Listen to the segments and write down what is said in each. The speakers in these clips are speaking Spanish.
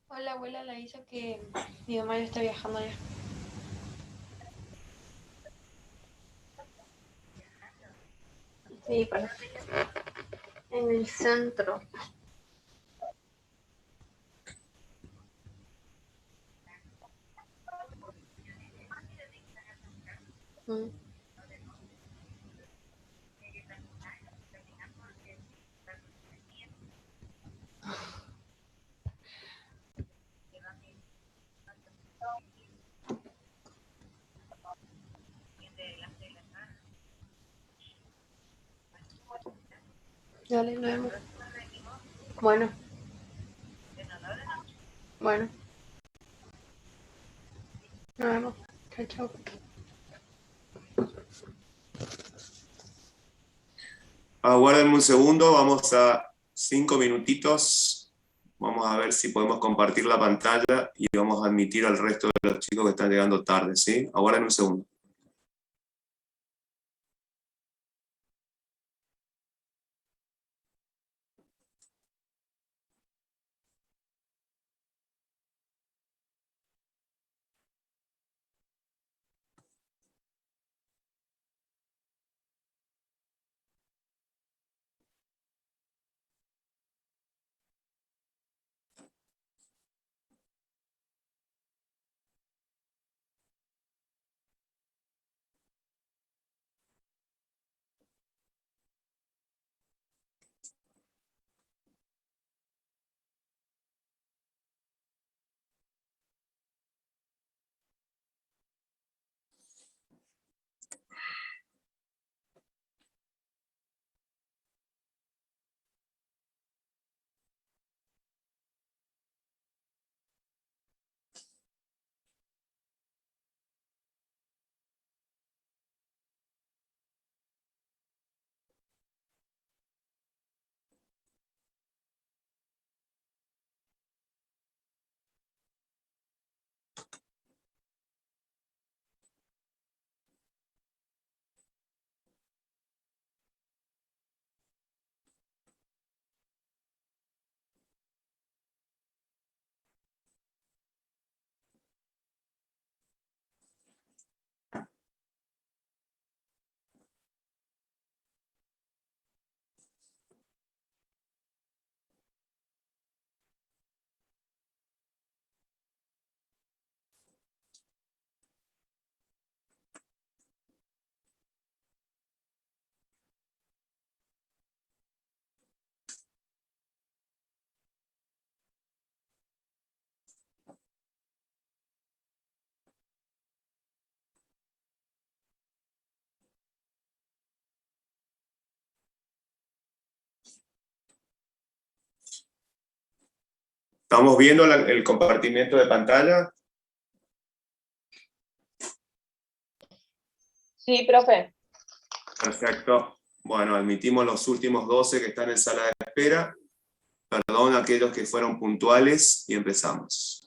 Hola, abuela, le aviso que mi mamá ya está viajando ya. Sí, en el centro. Mm. Dale, nos vemos. Bueno, bueno, nos vemos. Chao, chao. Aguárdenme un segundo, vamos a 5 minutitos. Vamos a ver si podemos compartir la pantalla y vamos a admitir al resto de los chicos que están llegando tarde, ¿sí? Aguárdenme un segundo. ¿Estamos viendo el compartimiento de pantalla? Sí, profe. Perfecto. Bueno, admitimos los últimos 12 que están en sala de espera. Perdón a aquellos que fueron puntuales y empezamos.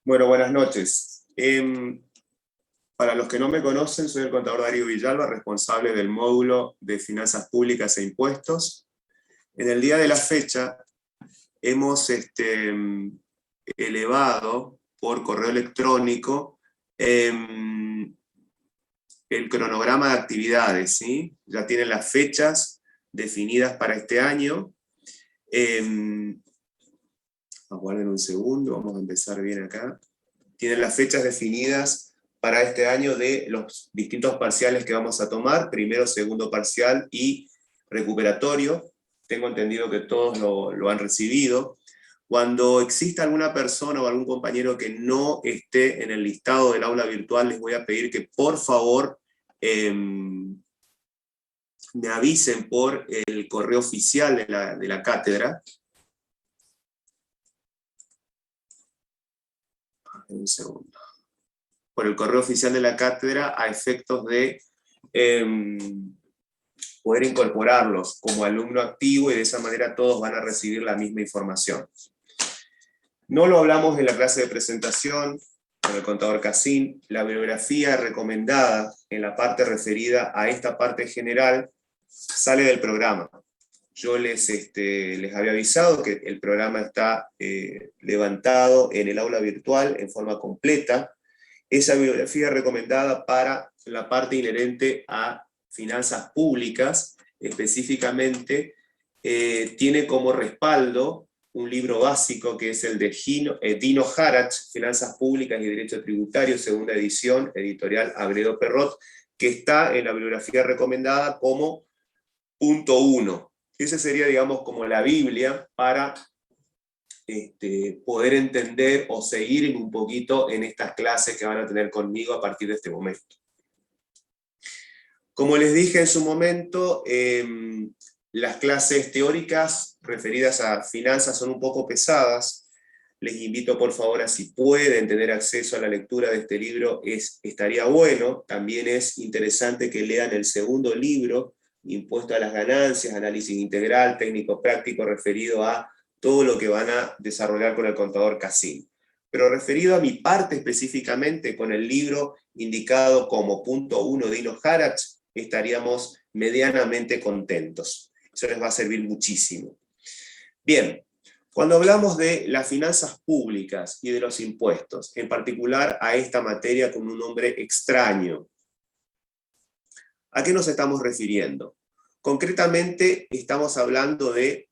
Bueno, buenas noches. Para los que no me conocen, soy el contador Darío Villalba, responsable del módulo de Finanzas Públicas e Impuestos. En el día de la fecha hemos elevado por correo electrónico el cronograma de actividades, ¿sí? Ya tienen las fechas definidas para este año. Aguarden un segundo, vamos a empezar bien acá. Tienen las fechas definidas para este año de los distintos parciales que vamos a tomar, primero, segundo parcial y recuperatorio. Tengo entendido que todos lo han recibido. Cuando exista alguna persona o algún compañero que no esté en el listado del aula virtual, les voy a pedir que por favor me avisen por el correo oficial de la cátedra. Un segundo. Por el correo oficial de la cátedra a efectos de poder incorporarlos como alumno activo, y de esa manera todos van a recibir la misma información. No lo hablamos en la clase de presentación con el contador Cassin. La bibliografía recomendada en la parte referida a esta parte general sale del programa. Yo les había avisado que el programa está levantado en el aula virtual en forma completa. Esa bibliografía recomendada para la parte inherente a finanzas públicas, específicamente, tiene como respaldo un libro básico que es el de Dino Harach, Finanzas Públicas y Derecho Tributario, segunda edición, editorial Agredo Perrot, que está en la bibliografía recomendada como punto 1. Ese sería, digamos, como la Biblia para poder entender o seguir un poquito en estas clases que van a tener conmigo a partir de este momento. Como les dije en su momento, las clases teóricas referidas a finanzas son un poco pesadas. Les invito por favor a, si pueden tener acceso a la lectura de este libro, estaría bueno. También es interesante que lean el segundo libro, Impuesto a las Ganancias, Análisis Integral, Técnico Práctico, referido a todo lo que van a desarrollar con el contador Cassin. Pero referido a mi parte específicamente, con el libro indicado como punto 1 de Dino Harach, estaríamos medianamente contentos. Eso les va a servir muchísimo. Bien, cuando hablamos de las finanzas públicas y de los impuestos, en particular a esta materia con un nombre extraño, ¿a qué nos estamos refiriendo? Concretamente estamos hablando de...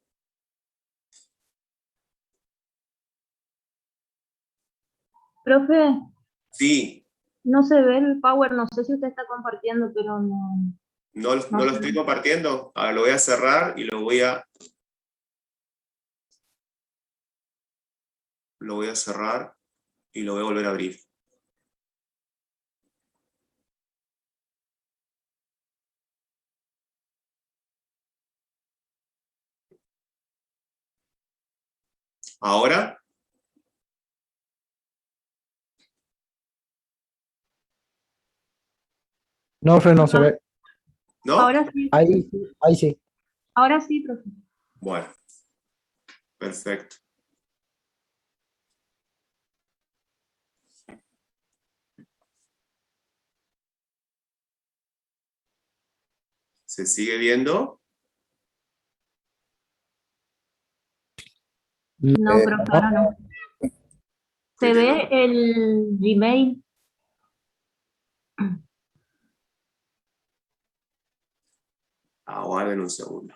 Profe, Sí, no se ve el power, no sé si usted está compartiendo, pero no, no no lo se estoy ve. compartiendo. Ahora lo voy a cerrar y lo voy a cerrar y lo voy a volver a abrir. ¿Ahora? No, Fe, no se ve. ¿No? Ahí sí. Ahora sí, profe. Bueno, perfecto. ¿Se sigue viendo? No, profe, ahora no. Se Estoy ve teniendo- el Gmail. Aguarden un segundo.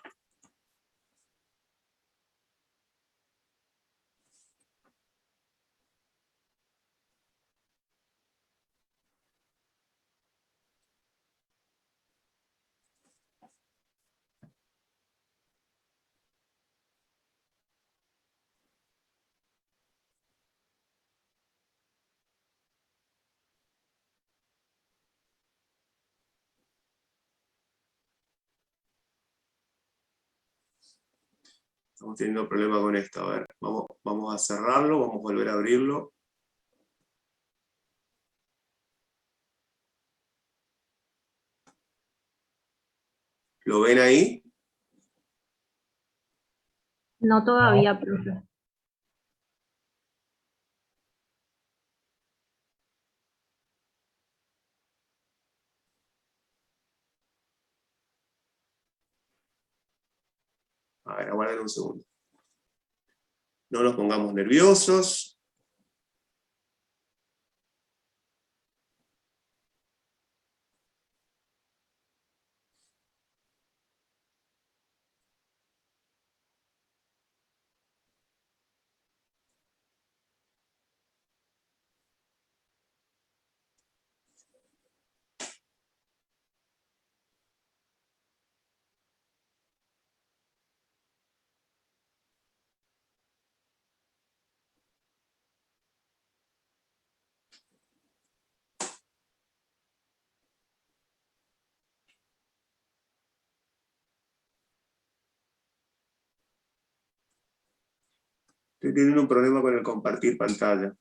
Estamos teniendo problema con esto. A ver, vamos a cerrarlo, vamos a volver a abrirlo. ¿Lo ven ahí? No todavía, profe. A ver, aguarden un segundo. No nos pongamos nerviosos. Estoy teniendo un problema con el compartir pantalla.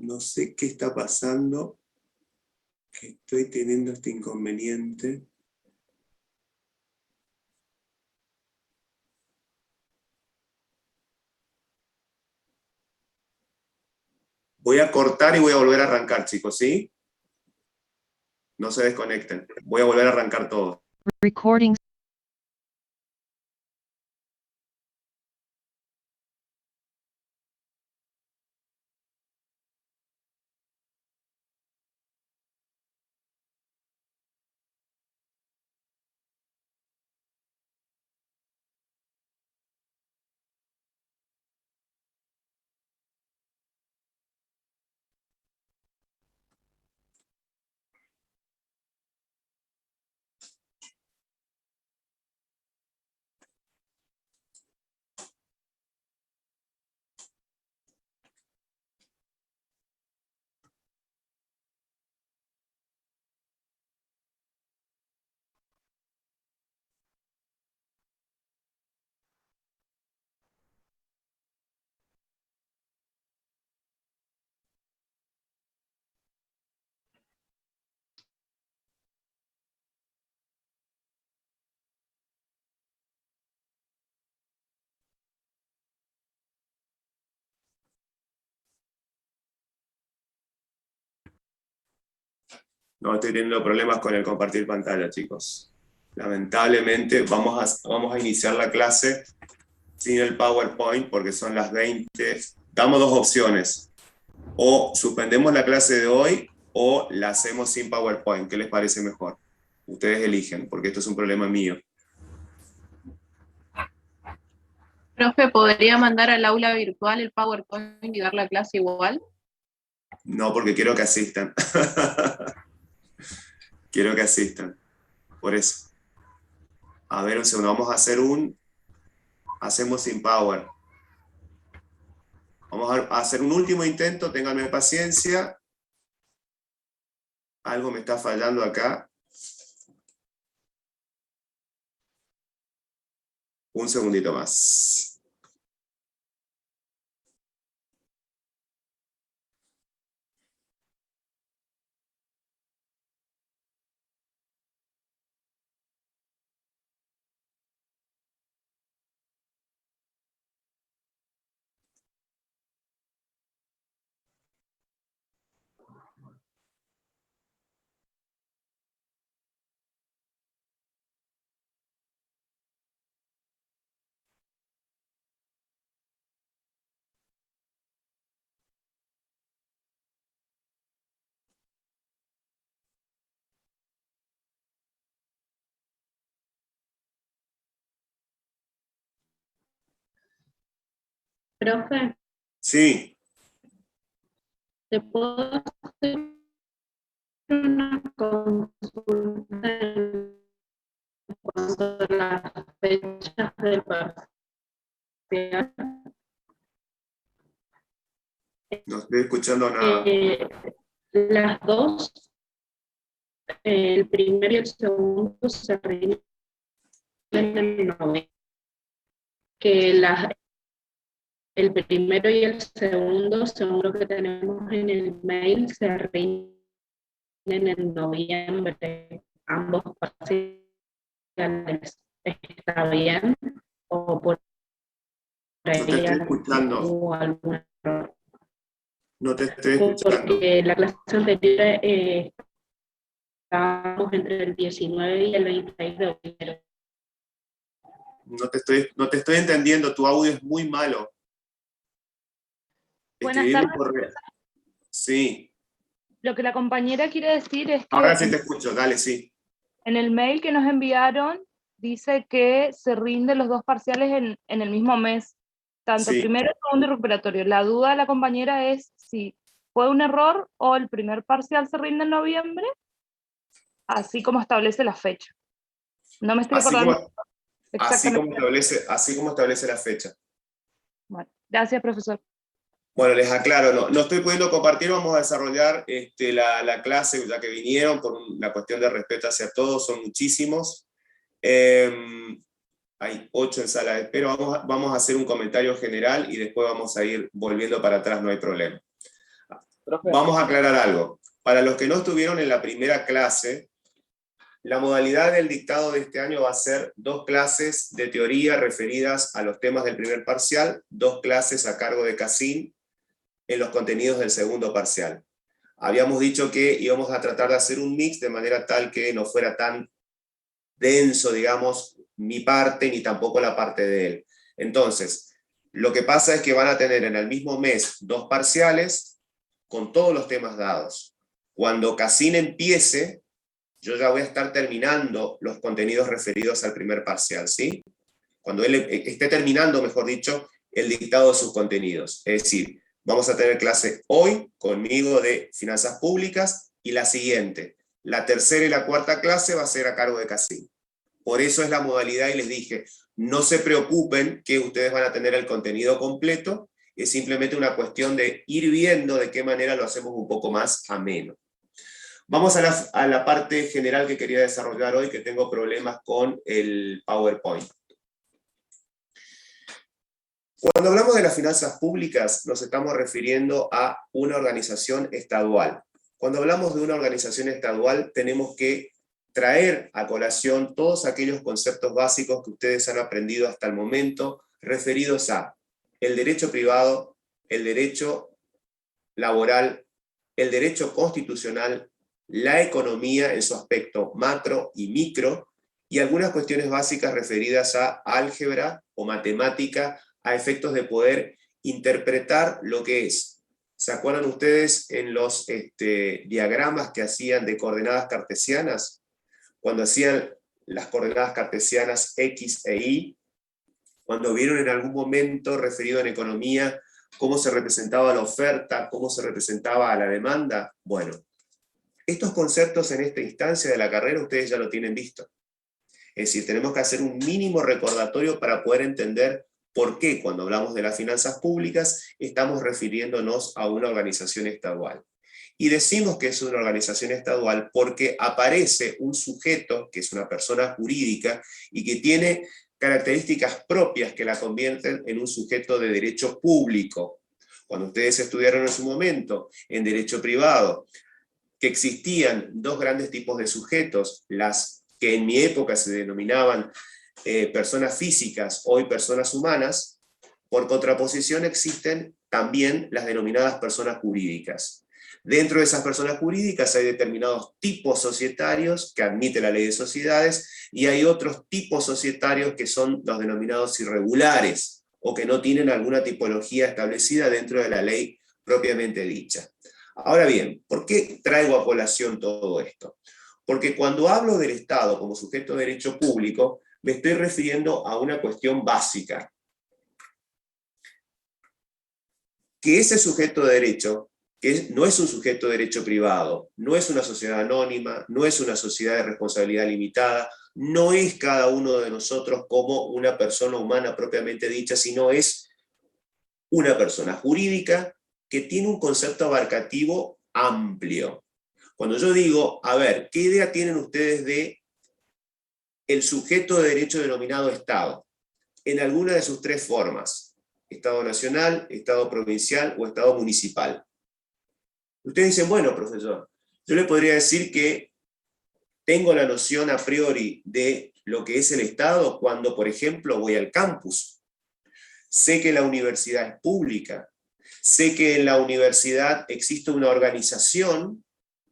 No sé qué está pasando, que estoy teniendo este inconveniente. Voy a cortar y voy a volver a arrancar, chicos, ¿sí? No se desconecten. Voy a volver a arrancar todo. Recording. No, estoy teniendo problemas con el compartir pantalla, chicos. Lamentablemente vamos a iniciar la clase sin el PowerPoint porque son las 20. Damos dos opciones. O suspendemos la clase de hoy o la hacemos sin PowerPoint. ¿Qué les parece mejor? Ustedes eligen, porque esto es un problema mío. Profe, ¿podría mandar al aula virtual el PowerPoint y dar la clase igual? No, porque quiero que asistan. Quiero que asistan. Por eso. A ver, un segundo. Vamos a hacer hacemos sin Power. Vamos a hacer un último intento. Ténganme paciencia. Algo me está fallando acá. Un segundito más. Profe, Sí. ¿te puedo hacer una consulta en cuanto a las fechas del parcial? No estoy escuchando nada. Las dos, el primero y el segundo, se rinden en el 9. Que el primero y el segundo, según lo que tenemos en el mail, se rinden en noviembre. Ambos parciales. ¿Está bien? ¿O por No te ahí estoy escuchando. hubo algún error? No te estoy escuchando. Porque la clase anterior estábamos entre el 19 y el 26 de enero. No te estoy entendiendo. Tu audio es muy malo. Buenas Escribime tardes. por correo. Sí. Lo que la compañera quiere decir es que Ahora sí te escucho, dale, sí. en el mail que nos enviaron dice que se rinden los dos parciales en el mismo mes, tanto Sí. primero, segundo y recuperatorio. La duda de la compañera es si fue un error o el primer parcial se rinde en noviembre, así como establece la fecha. No me estoy Así acordando como, exactamente. así como establece la fecha. Bueno, gracias, profesor. Bueno, les aclaro, no estoy pudiendo compartir, vamos a desarrollar la clase, ya que vinieron, por una cuestión de respeto hacia todos, son muchísimos. Hay 8 en sala de espera, vamos a hacer un comentario general y después vamos a ir volviendo para atrás, no hay problema. Vamos a aclarar algo. Para los que no estuvieron en la primera clase, la modalidad del dictado de este año va a ser 2 clases de teoría referidas a los temas del primer parcial, 2 clases a cargo de Cassin en los contenidos del segundo parcial. Habíamos dicho que íbamos a tratar de hacer un mix de manera tal que no fuera tan denso, digamos, mi parte ni tampoco la parte de él. Entonces, lo que pasa es que van a tener en el mismo mes 2 parciales con todos los temas dados. Cuando Cassin empiece, yo ya voy a estar terminando los contenidos referidos al primer parcial, ¿sí? Cuando él esté terminando, mejor dicho, el dictado de sus contenidos. Es decir, vamos a tener clase hoy conmigo de finanzas públicas y la siguiente, la tercera y la cuarta clase va a ser a cargo de Cassin. Por eso es la modalidad y les dije, no se preocupen que ustedes van a tener el contenido completo, es simplemente una cuestión de ir viendo de qué manera lo hacemos un poco más ameno. Vamos a la parte general que quería desarrollar hoy, que tengo problemas con el PowerPoint. Cuando hablamos de las finanzas públicas, nos estamos refiriendo a una organización estadual. Cuando hablamos de una organización estadual, tenemos que traer a colación todos aquellos conceptos básicos que ustedes han aprendido hasta el momento, referidos a el derecho privado, el derecho laboral, el derecho constitucional, la economía en su aspecto macro y micro, y algunas cuestiones básicas referidas a álgebra o matemática, a efectos de poder interpretar lo que es. ¿Se acuerdan ustedes en los diagramas que hacían de coordenadas cartesianas? Cuando hacían las coordenadas cartesianas X e Y, cuando vieron en algún momento referido en economía cómo se representaba la oferta, cómo se representaba la demanda, bueno, estos conceptos en esta instancia de la carrera ustedes ya lo tienen visto. Es decir, tenemos que hacer un mínimo recordatorio para poder entender por qué cuando hablamos de las finanzas públicas estamos refiriéndonos a una organización estadual. Y decimos que es una organización estadual porque aparece un sujeto, que es una persona jurídica, y que tiene características propias que la convierten en un sujeto de derecho público. Cuando ustedes estudiaron en su momento en derecho privado, que existían 2 grandes tipos de sujetos, las que en mi época se denominaban personas físicas, hoy personas humanas, por contraposición existen también las denominadas personas jurídicas. Dentro de esas personas jurídicas hay determinados tipos societarios que admite la ley de sociedades, y hay otros tipos societarios que son los denominados irregulares, o que no tienen alguna tipología establecida dentro de la ley propiamente dicha. Ahora bien, ¿por qué traigo a colación todo esto? Porque cuando hablo del Estado como sujeto de derecho público, me estoy refiriendo a una cuestión básica. Que ese sujeto de derecho, que no es un sujeto de derecho privado, no es una sociedad anónima, no es una sociedad de responsabilidad limitada, no es cada uno de nosotros como una persona humana propiamente dicha, sino es una persona jurídica que tiene un concepto abarcativo amplio. Cuando yo digo, a ver, ¿qué idea tienen ustedes de el sujeto de derecho denominado Estado? En alguna de sus 3 formas, Estado nacional, Estado provincial o Estado municipal. Ustedes dicen, bueno, profesor, yo le podría decir que tengo la noción a priori de lo que es el Estado cuando, por ejemplo, voy al campus. Sé que la universidad es pública, sé que en la universidad existe una organización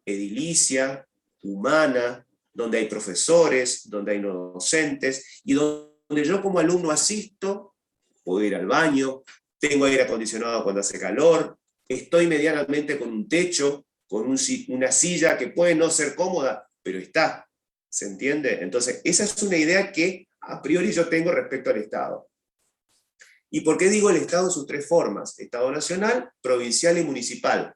edilicia, humana, donde hay profesores, donde hay no docentes, y donde yo como alumno asisto, puedo ir al baño, tengo aire acondicionado cuando hace calor, estoy medianamente con un techo, con una silla que puede no ser cómoda, pero está. ¿Se entiende? Entonces, esa es una idea que a priori yo tengo respecto al Estado. ¿Y por qué digo el Estado en sus tres formas? Estado nacional, provincial y municipal.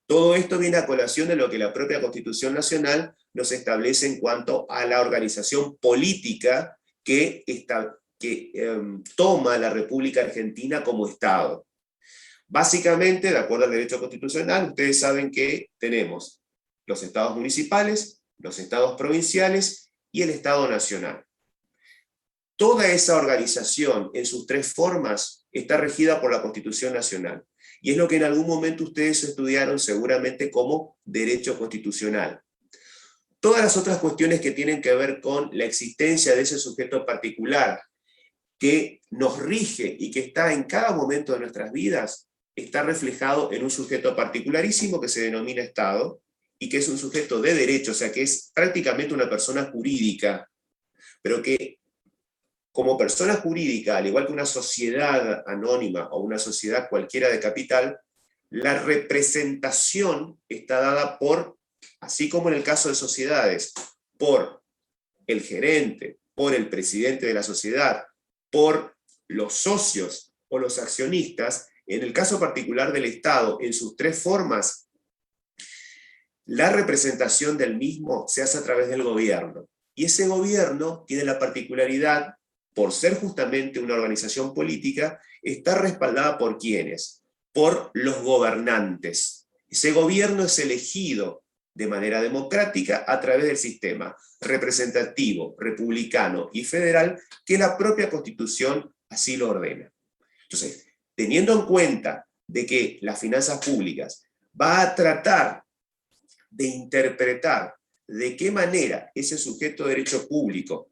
Todo esto viene a colación de lo que la propia Constitución Nacional nos establece en cuanto a la organización política que toma la República Argentina como Estado. Básicamente, de acuerdo al derecho constitucional, ustedes saben que tenemos los estados municipales, los estados provinciales y el Estado nacional. Toda esa organización, en sus tres formas, está regida por la Constitución Nacional. Y es lo que en algún momento ustedes estudiaron seguramente como derecho constitucional. Todas las otras cuestiones que tienen que ver con la existencia de ese sujeto particular que nos rige y que está en cada momento de nuestras vidas, está reflejado en un sujeto particularísimo que se denomina Estado, y que es un sujeto de derecho, o sea que es prácticamente una persona jurídica, pero que como persona jurídica, al igual que una sociedad anónima o una sociedad cualquiera de capital, la representación está dada por, así como en el caso de sociedades, por el gerente, por el presidente de la sociedad, por los socios o los accionistas. En el caso particular del Estado, en sus tres formas, la representación del mismo se hace a través del gobierno. Y ese gobierno tiene la particularidad, por ser justamente una organización política, está respaldada por ¿quiénes? Por los gobernantes. Ese gobierno es elegido de manera democrática a través del sistema representativo, republicano y federal que la propia Constitución así lo ordena. Entonces, teniendo en cuenta de que las finanzas públicas va a tratar de interpretar de qué manera ese sujeto de derecho público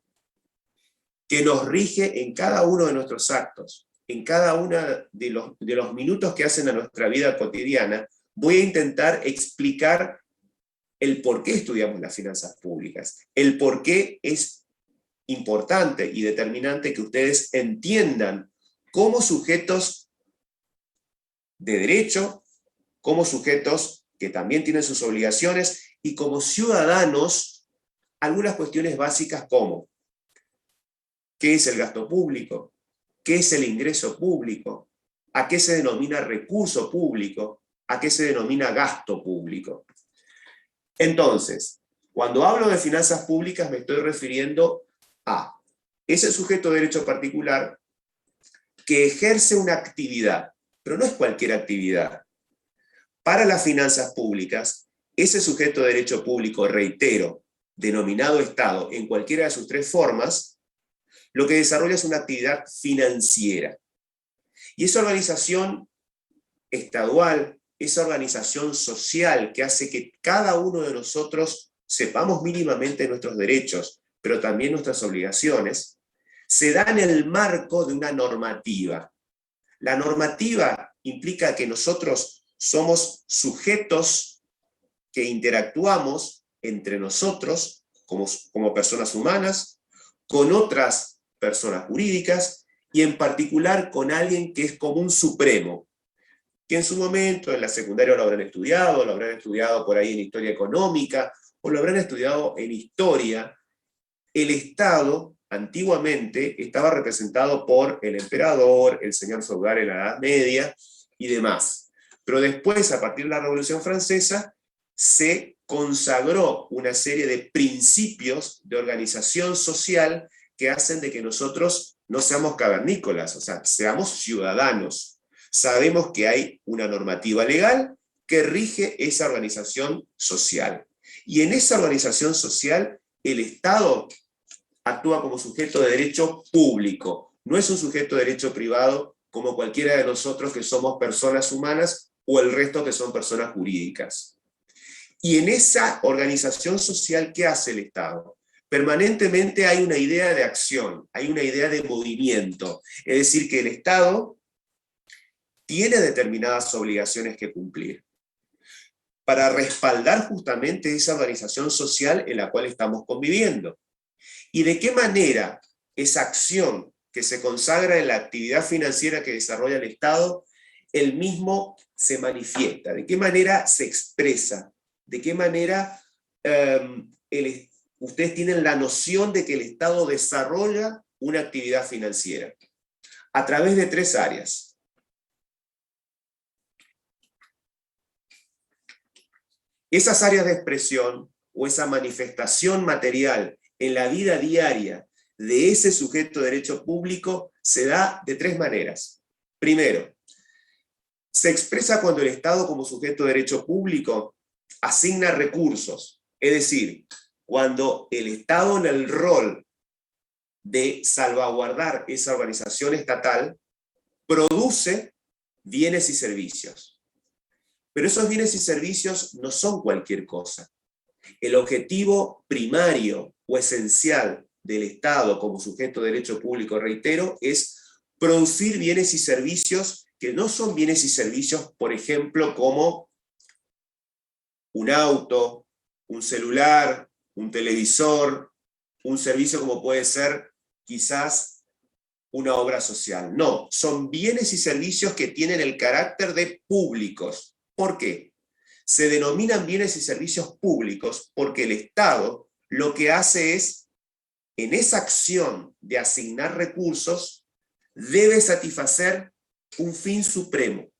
que nos rige en cada uno de nuestros actos, en cada uno de los minutos que hacen a nuestra vida cotidiana, voy a intentar explicar el por qué estudiamos las finanzas públicas, el por qué es importante y determinante que ustedes entiendan como sujetos de derecho, como sujetos que también tienen sus obligaciones, y como ciudadanos, algunas cuestiones básicas como ¿qué es el gasto público? ¿Qué es el ingreso público? ¿A qué se denomina recurso público? ¿A qué se denomina gasto público? Entonces, cuando hablo de finanzas públicas me estoy refiriendo a ese sujeto de derecho particular que ejerce una actividad, pero no es cualquier actividad. Para las finanzas públicas, ese sujeto de derecho público, reitero, denominado Estado en cualquiera de sus tres formas, lo que desarrolla es una actividad financiera. Y esa organización estadual, esa organización social que hace que cada uno de nosotros sepamos mínimamente nuestros derechos, pero también nuestras obligaciones, se da en el marco de una normativa. La normativa implica que nosotros somos sujetos que interactuamos entre nosotros como personas humanas, con otras personas jurídicas, y en particular con alguien que es como un supremo, que en su momento en la secundaria lo habrán estudiado por ahí en historia económica, o lo habrán estudiado en historia. El Estado antiguamente estaba representado por el emperador, el señor feudal en la Edad Media y demás. Pero después, a partir de la Revolución Francesa, se consagró una serie de principios de organización social que hacen de que nosotros no seamos cavernícolas, o sea, seamos ciudadanos. Sabemos que hay una normativa legal que rige esa organización social. Y en esa organización social, el Estado actúa como sujeto de derecho público. No es un sujeto de derecho privado como cualquiera de nosotros que somos personas humanas o el resto que son personas jurídicas. Y en esa organización social, ¿qué hace el Estado? Permanentemente hay una idea de acción, hay una idea de movimiento. Es decir, que el Estado tiene determinadas obligaciones que cumplir para respaldar justamente esa organización social en la cual estamos conviviendo. ¿Y de qué manera esa acción que se consagra en la actividad financiera que desarrolla el Estado, el mismo se manifiesta, de qué manera se expresa, de qué manera ustedes tienen la noción de que el Estado desarrolla una actividad financiera. A través de 3 áreas. Esas áreas de expresión o esa manifestación material en la vida diaria de ese sujeto de derecho público se da de 3 maneras. Primero, se expresa cuando el Estado como sujeto de derecho público asigna recursos, es decir, cuando el Estado en el rol de salvaguardar esa organización estatal produce bienes y servicios. Pero esos bienes y servicios no son cualquier cosa. El objetivo primario o esencial del Estado como sujeto de derecho público, reitero, es producir bienes y servicios que no son bienes y servicios, por ejemplo, como un auto, un celular, un televisor, un servicio como puede ser quizás una obra social. No, son bienes y servicios que tienen el carácter de públicos. ¿Por qué? Se denominan bienes y servicios públicos porque el Estado lo que hace es, en esa acción de asignar recursos, debe satisfacer un fin supremo,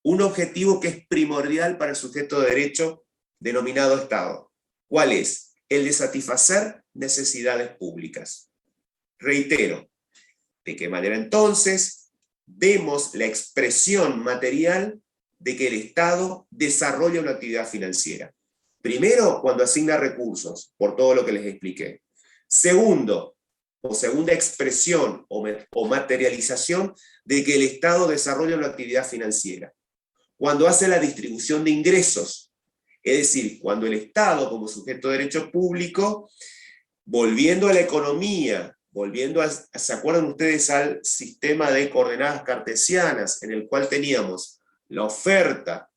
un objetivo que es primordial para el sujeto de derecho denominado Estado. ¿Cuál es? El de satisfacer necesidades públicas. Reitero, ¿de qué manera entonces vemos la expresión material de que el Estado desarrolla una actividad financiera? Primero, cuando asigna recursos, por todo lo que les expliqué. Segundo, o segunda expresión o materialización de que el Estado desarrolla una actividad financiera, cuando hace la distribución de ingresos, es decir, cuando el Estado como sujeto de derecho público, volviendo a la economía, ¿se acuerdan ustedes al sistema de coordenadas cartesianas en el cual teníamos la oferta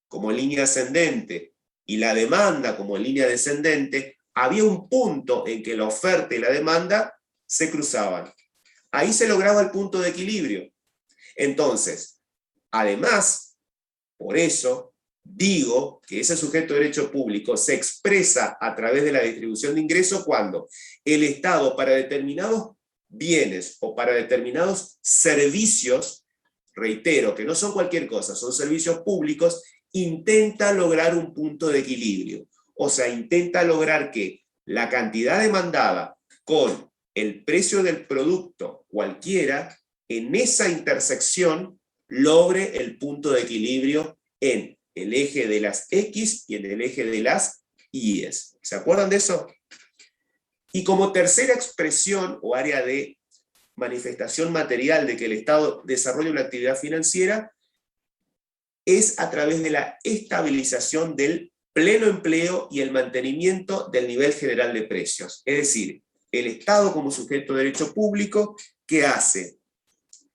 como línea ascendente y la demanda como línea descendente? Había un punto en que la oferta y la demanda se cruzaban. Ahí se lograba el punto de equilibrio. Entonces, además, por eso digo que ese sujeto de derecho público se expresa a través de la distribución de ingresos cuando el Estado para determinados bienes o para determinados servicios, reitero que no son cualquier cosa, son servicios públicos, intenta lograr un punto de equilibrio. O sea, intenta lograr que la cantidad demandada con el precio del producto cualquiera, en esa intersección, logre el punto de equilibrio en el eje de las X y en el eje de las Y. ¿Se acuerdan de eso? Y como tercera expresión o área de manifestación material de que el Estado desarrolla una actividad financiera, es a través de la estabilización del pleno empleo y el mantenimiento del nivel general de precios. Es decir, el Estado como sujeto de derecho público, ¿qué hace?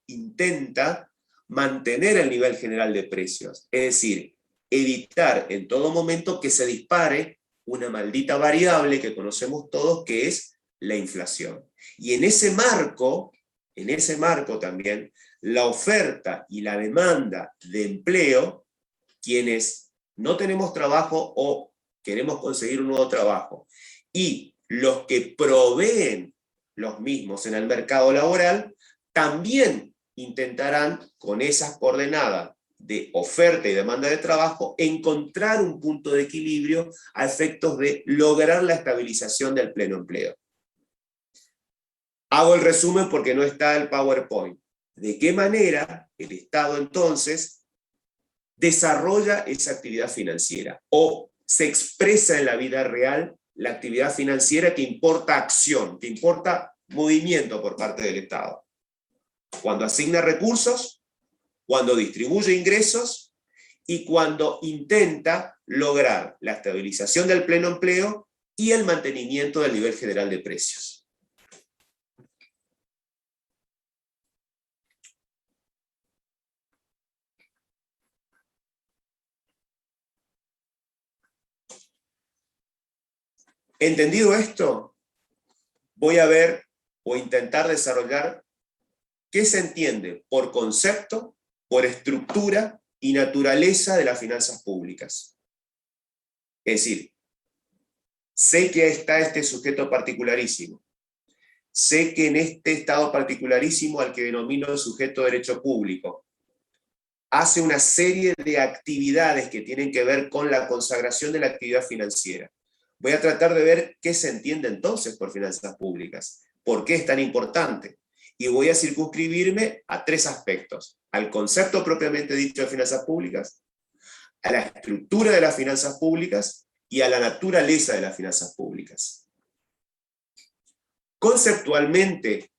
Intenta mantener el nivel general de precios, es decir, evitar en todo momento que se dispare una maldita variable que conocemos todos, que es la inflación. Y en ese marco también, la oferta y la demanda de empleo, quienes no tenemos trabajo o queremos conseguir un nuevo trabajo, y los que proveen los mismos en el mercado laboral, también intentarán, con esas coordenadas de oferta y demanda de trabajo, encontrar un punto de equilibrio a efectos de lograr la estabilización del pleno empleo. Hago el resumen porque no está el PowerPoint. ¿De qué manera el Estado entonces desarrolla esa actividad financiera? O se expresa en la vida real la actividad financiera que importa acción, que importa movimiento por parte del Estado. Cuando asigna recursos, cuando distribuye ingresos y cuando intenta lograr la estabilización del pleno empleo y el mantenimiento del nivel general de precios. Entendido esto, voy a ver o intentar desarrollar qué se entiende por concepto, por estructura y naturaleza de las finanzas públicas. Es decir, sé que está este sujeto particularísimo. Sé que en este estado particularísimo, al que denomino sujeto de derecho público, hace una serie de actividades que tienen que ver con la consagración de la actividad financiera. Voy a tratar de ver qué se entiende entonces por finanzas públicas, por qué es tan importante. Y voy a circunscribirme a 3 aspectos: al concepto propiamente dicho de finanzas públicas, a la estructura de las finanzas públicas y a la naturaleza de las finanzas públicas. Conceptualmente,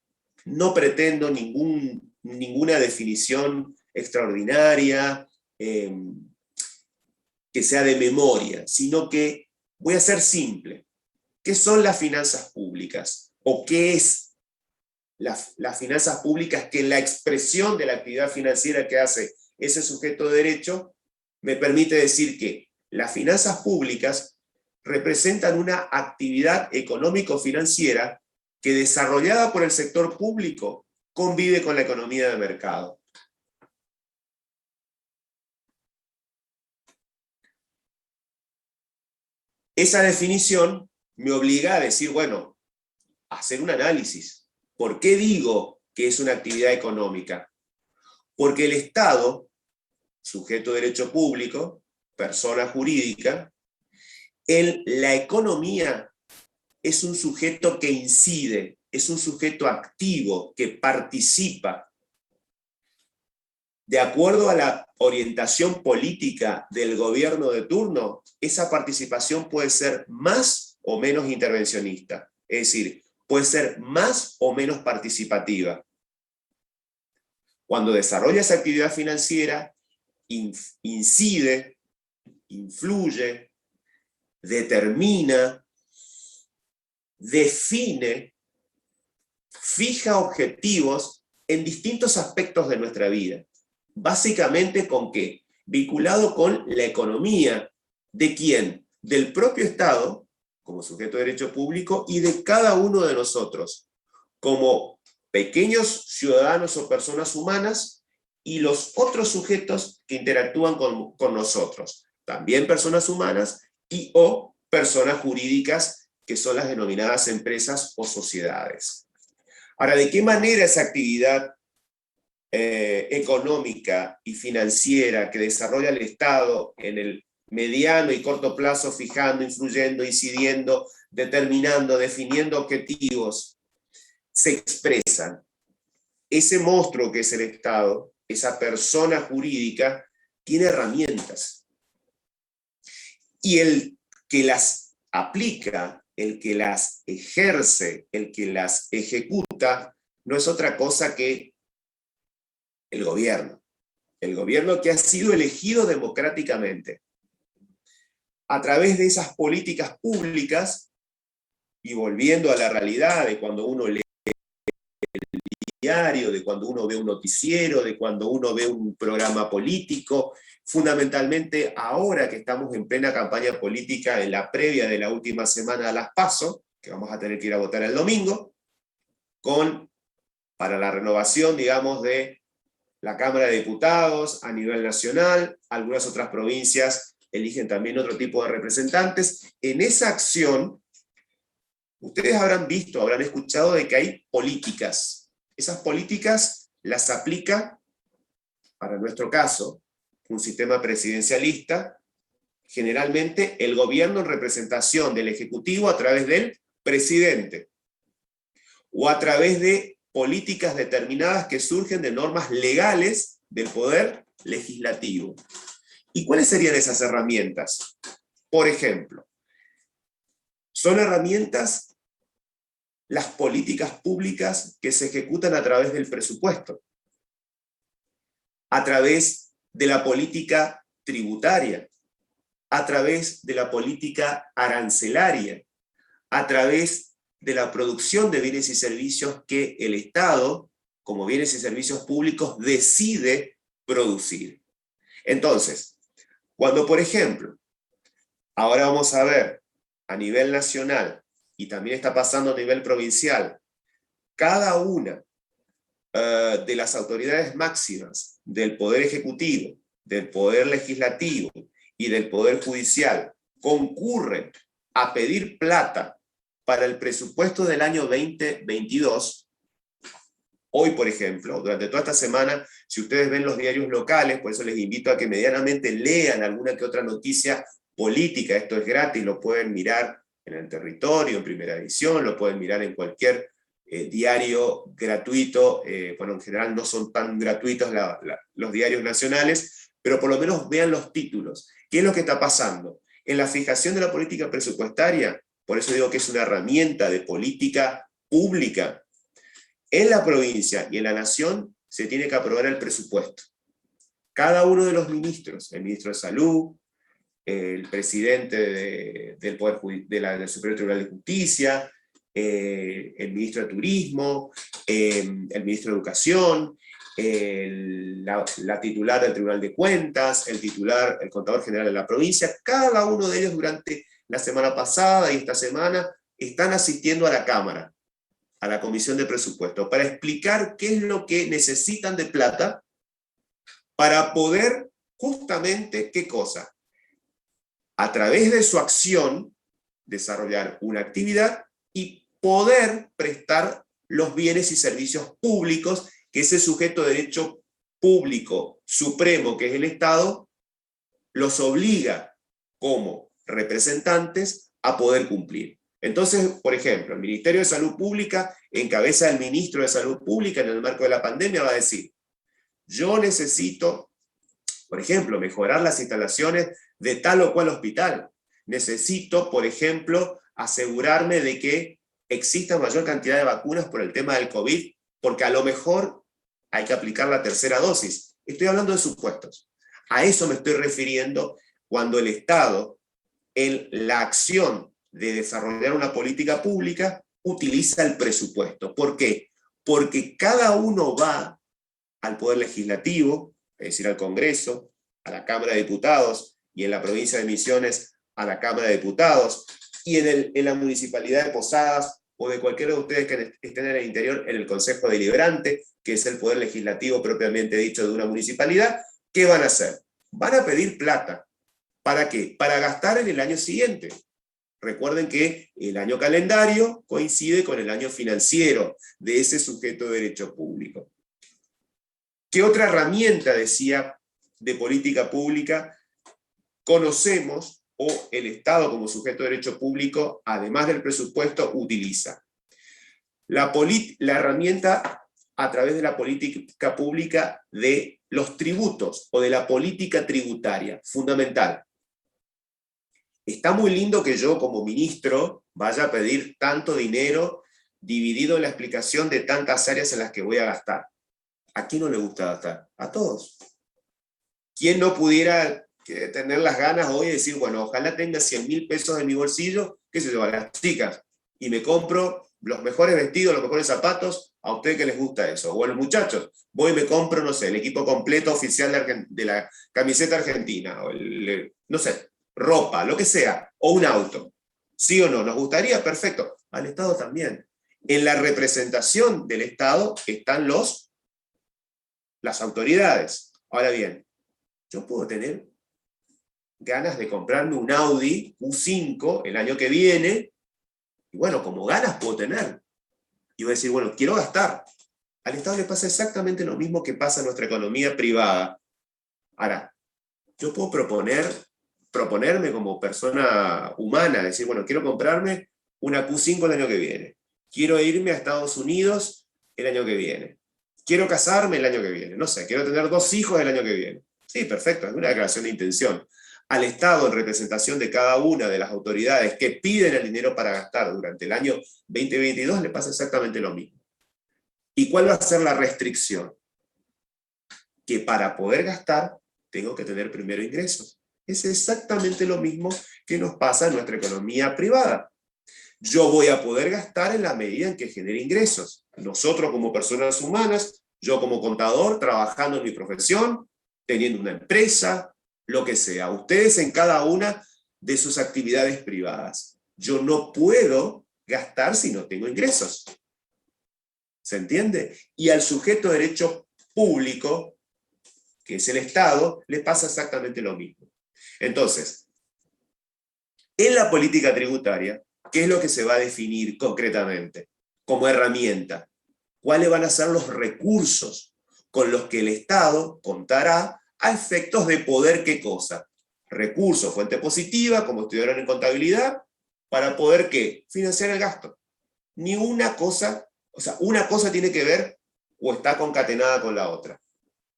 no pretendo ninguna definición extraordinaria, que sea de memoria, sino que voy a ser simple. ¿Qué son las finanzas públicas? ¿O qué es las finanzas públicas que en la expresión de la actividad financiera que hace ese sujeto de derecho me permite decir que las finanzas públicas representan una actividad económico-financiera que, desarrollada por el sector público, convive con la economía de mercado? Esa definición me obliga a decir, bueno, a hacer un análisis. ¿Por qué digo que es una actividad económica? Porque el Estado, sujeto de derecho público, persona jurídica, en la economía es un sujeto que incide, es un sujeto activo, que participa. De acuerdo a la orientación política del gobierno de turno, esa participación puede ser más o menos intervencionista, es decir, puede ser más o menos participativa. Cuando desarrolla esa actividad financiera, incide, influye, determina, define, fija objetivos en distintos aspectos de nuestra vida. Básicamente, ¿con qué? Vinculado con la economía. ¿De quién? Del propio Estado, como sujeto de derecho público, y de cada uno de nosotros, como pequeños ciudadanos o personas humanas, y los otros sujetos que interactúan con nosotros, también personas humanas y o personas jurídicas, que son las denominadas empresas o sociedades. Ahora, ¿de qué manera esa actividad económica y financiera que desarrolla el Estado en el mediano y corto plazo, fijando, influyendo, incidiendo, determinando, definiendo objetivos, se expresan? Ese monstruo que es el Estado, esa persona jurídica, tiene herramientas. Y el que las aplica, el que las ejerce, el que las ejecuta, no es otra cosa que el gobierno. El gobierno que ha sido elegido democráticamente. A través de esas políticas públicas, y volviendo a la realidad de cuando uno lee el diario, de cuando uno ve un noticiero, de cuando uno ve un programa político, fundamentalmente ahora que estamos en plena campaña política, en la previa de la última semana de las PASO, que vamos a tener que ir a votar el domingo, para la renovación, digamos, de la Cámara de Diputados a nivel nacional. Algunas otras provincias eligen también otro tipo de representantes. En esa acción, ustedes habrán visto, habrán escuchado de que hay políticas. Esas políticas las aplica, para nuestro caso, un sistema presidencialista, generalmente el gobierno en representación del Ejecutivo a través del presidente, o a través de políticas determinadas que surgen de normas legales del poder legislativo. ¿Y cuáles serían esas herramientas? Por ejemplo, son herramientas las políticas públicas que se ejecutan a través del presupuesto, a través de la política tributaria, a través de la política arancelaria, a través de la producción de bienes y servicios que el Estado, como bienes y servicios públicos, decide producir. Entonces, cuando, por ejemplo, ahora vamos a ver a nivel nacional, y también está pasando a nivel provincial, cada una de las autoridades máximas del Poder Ejecutivo, del Poder Legislativo y del Poder Judicial concurren a pedir plata para el presupuesto del año 2022, hoy, por ejemplo, durante toda esta semana, si ustedes ven los diarios locales, por eso les invito a que medianamente lean alguna que otra noticia política, esto es gratis, lo pueden mirar en El Territorio, en Primera Edición, lo pueden mirar en cualquier diario gratuito, bueno, en general no son tan gratuitos los diarios nacionales, pero por lo menos vean los títulos. ¿Qué es lo que está pasando? En la fijación de la política presupuestaria, por eso digo que es una herramienta de política pública, en la provincia y en la nación se tiene que aprobar el presupuesto. Cada uno de los ministros, el ministro de Salud, el presidente del Superior Tribunal de Justicia, el ministro de Turismo, el ministro de Educación, la titular del Tribunal de Cuentas, el contador general de la provincia, cada uno de ellos durante la semana pasada y esta semana están asistiendo a la Cámara, a la Comisión de Presupuesto, para explicar qué es lo que necesitan de plata para poder justamente, ¿qué cosa? A través de su acción, desarrollar una actividad y poder prestar los bienes y servicios públicos que ese sujeto de derecho público supremo, que es el Estado, los obliga como representantes a poder cumplir. Entonces, por ejemplo, el Ministerio de Salud Pública, en cabeza del Ministro de Salud Pública en el marco de la pandemia, va a decir: yo necesito, por ejemplo, mejorar las instalaciones de tal o cual hospital. Necesito, por ejemplo, asegurarme de que exista mayor cantidad de vacunas por el tema del COVID, porque a lo mejor hay que aplicar la tercera dosis. Estoy hablando de supuestos. A eso me estoy refiriendo cuando el Estado, en la acción de desarrollar una política pública, utiliza el presupuesto. ¿Por qué? Porque cada uno va al Poder Legislativo, es decir, al Congreso, a la Cámara de Diputados, y en la provincia de Misiones a la Cámara de Diputados, y en la Municipalidad de Posadas, o de cualquiera de ustedes que estén en el interior, en el Consejo Deliberante, que es el poder legislativo propiamente dicho de una municipalidad. ¿Qué van a hacer? Van a pedir plata. ¿Para qué? Para gastar en el año siguiente. Recuerden que el año calendario coincide con el año financiero de ese sujeto de derecho público. ¿Qué otra herramienta, decía, de política pública conocemos o el Estado como sujeto de derecho público, además del presupuesto, utiliza? La herramienta a través de la política pública de los tributos o de la política tributaria, fundamental. Está muy lindo que yo como ministro vaya a pedir tanto dinero dividido en la explicación de tantas áreas en las que voy a gastar. ¿A quién no le gusta gastar? A todos. ¿Quién no pudiera tener las ganas hoy de decir, bueno, ojalá tenga 100.000 pesos en mi bolsillo, qué sé yo, a las chicas, y me compro los mejores vestidos, los mejores zapatos, a ustedes que les gusta eso? O a los muchachos, voy y me compro, no sé, el equipo completo oficial de la camiseta argentina, o no sé, ropa, lo que sea, o un auto. ¿Sí o no? ¿Nos gustaría? Perfecto. Al Estado también. En la representación del Estado están las autoridades. Ahora bien, yo puedo tener ganas de comprarme un Audi Q5 el año que viene, y bueno, como ganas puedo tener. Y voy a decir, bueno, quiero gastar. Al Estado le pasa exactamente lo mismo que pasa en nuestra economía privada. Ahora, yo puedo proponerme como persona humana, decir, bueno, quiero comprarme una Q5 el año que viene. Quiero irme a Estados Unidos el año que viene. Quiero casarme el año que viene. No sé, quiero tener 2 hijos el año que viene. Sí, perfecto, es una declaración de intención. Al Estado, en representación de cada una de las autoridades que piden el dinero para gastar durante el año 2022, le pasa exactamente lo mismo. ¿Y cuál va a ser la restricción? Que para poder gastar, tengo que tener primero ingresos. Es exactamente lo mismo que nos pasa en nuestra economía privada. Yo voy a poder gastar en la medida en que genere ingresos. Nosotros como personas humanas, yo como contador, trabajando en mi profesión, teniendo una empresa, lo que sea. Ustedes en cada una de sus actividades privadas. Yo no puedo gastar si no tengo ingresos. ¿Se entiende? Y al sujeto de derecho público, que es el Estado, le pasa exactamente lo mismo. Entonces, en la política tributaria, ¿qué es lo que se va a definir concretamente como herramienta? ¿Cuáles van a ser los recursos con los que el Estado contará a efectos de poder qué cosa? Recursos, fuente positiva, como estudiaron en contabilidad, para poder ¿qué? Financiar el gasto. Ni una cosa, o sea, una cosa tiene que ver o está concatenada con la otra.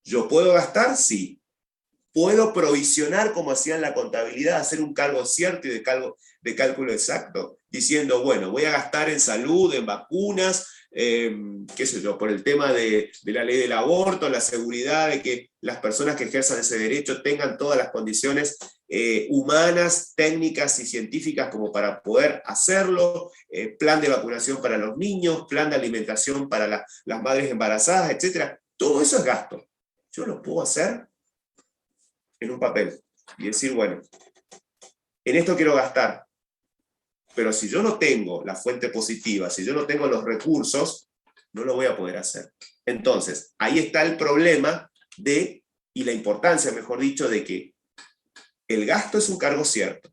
¿Yo puedo gastar? Sí. ¿Puedo provisionar como hacían la contabilidad, hacer un cargo cierto y de cálculo exacto? Diciendo, bueno, voy a gastar en salud, en vacunas, qué sé yo, por el tema de la ley del aborto, la seguridad de que las personas que ejerzan ese derecho tengan todas las condiciones humanas, técnicas y científicas como para poder hacerlo, plan de vacunación para los niños, plan de alimentación para las madres embarazadas, etc. Todo eso es gasto. Yo lo puedo hacer en un papel y decir, bueno, en esto quiero gastar, pero si yo no tengo la fuente positiva, si yo no tengo los recursos, no lo voy a poder hacer. Entonces, ahí está el problema y la importancia, mejor dicho, de que el gasto es un cargo cierto.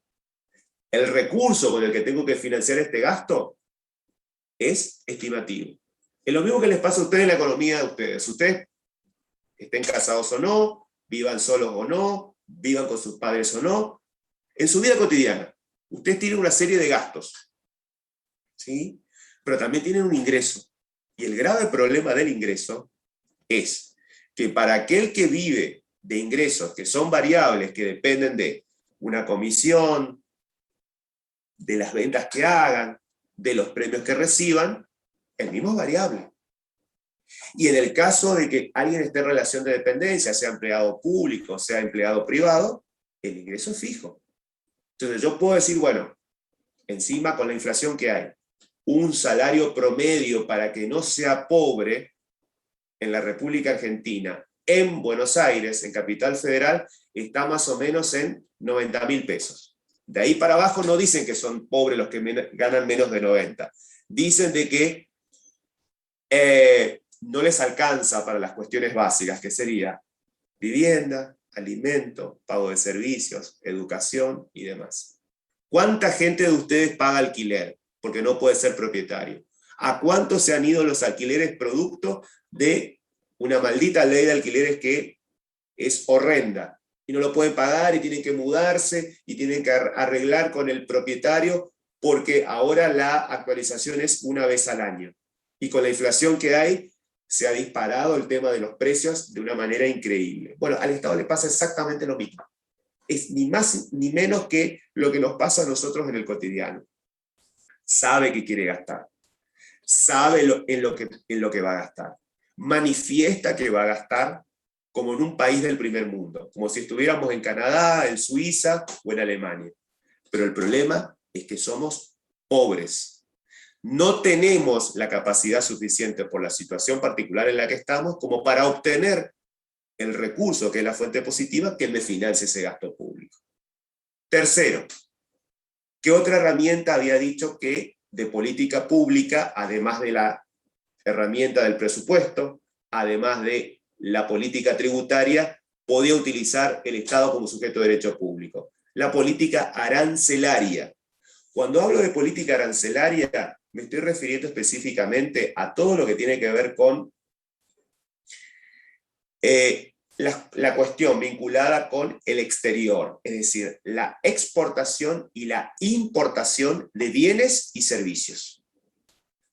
El recurso con el que tengo que financiar este gasto es estimativo. Es lo mismo que les pasa a ustedes en la economía de ustedes. Ustedes estén casados o no, vivan solos o no, vivan con sus padres o no, en su vida cotidiana, ustedes tienen una serie de gastos, ¿sí? Pero también tienen un ingreso. Y el grave problema del ingreso es que para aquel que vive de ingresos que son variables, que dependen de una comisión, de las ventas que hagan, de los premios que reciban, el mismo es variable. Y en el caso de que alguien esté en relación de dependencia, sea empleado público, sea empleado privado, el ingreso es fijo. Entonces yo puedo decir, bueno, encima con la inflación que hay, un salario promedio para que no sea pobre en la República Argentina, en Buenos Aires, en Capital Federal, está más o menos en 90.000 pesos. De ahí para abajo no dicen que son pobres los que ganan menos de 90. Dicen de que no les alcanza para las cuestiones básicas, que sería vivienda, alimento, pago de servicios, educación y demás. ¿Cuánta gente de ustedes paga alquiler? Porque no puede ser propietario. ¿A cuánto se han ido los alquileres producto de una maldita ley de alquileres que es horrenda? Y no lo pueden pagar y tienen que mudarse y tienen que arreglar con el propietario porque ahora la actualización es una vez al año. Y con la inflación que hay, se ha disparado el tema de los precios de una manera increíble. Bueno, al Estado le pasa exactamente lo mismo. Es ni más ni menos que lo que nos pasa a nosotros en el cotidiano. Sabe que quiere gastar. Sabe en lo que va a gastar. Manifiesta que va a gastar como en un país del primer mundo, como si estuviéramos en Canadá, en Suiza o en Alemania. Pero el problema es que somos pobres. No tenemos la capacidad suficiente por la situación particular en la que estamos como para obtener el recurso, que es la fuente positiva, que me financie ese gasto público. Tercero, ¿qué otra herramienta había dicho que de política pública, además de la herramienta del presupuesto, además de la política tributaria, podía utilizar el Estado como sujeto de derecho público? La política arancelaria. Cuando hablo de política arancelaria, me estoy refiriendo específicamente a todo lo que tiene que ver con la cuestión vinculada con el exterior, es decir, la exportación y la importación de bienes y servicios.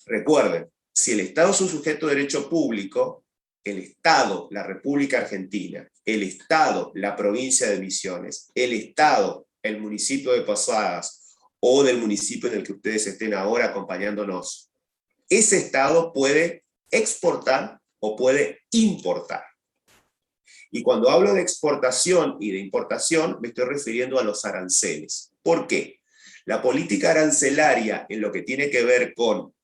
Recuerden, si el Estado es un sujeto de derecho público, el Estado, la República Argentina, el Estado, la provincia de Misiones, el Estado, el municipio de Posadas, o del municipio en el que ustedes estén ahora acompañándonos, ese Estado puede exportar o puede importar. Y cuando hablo de exportación y de importación, me estoy refiriendo a los aranceles. ¿Por qué? La política arancelaria en lo que tiene que ver con,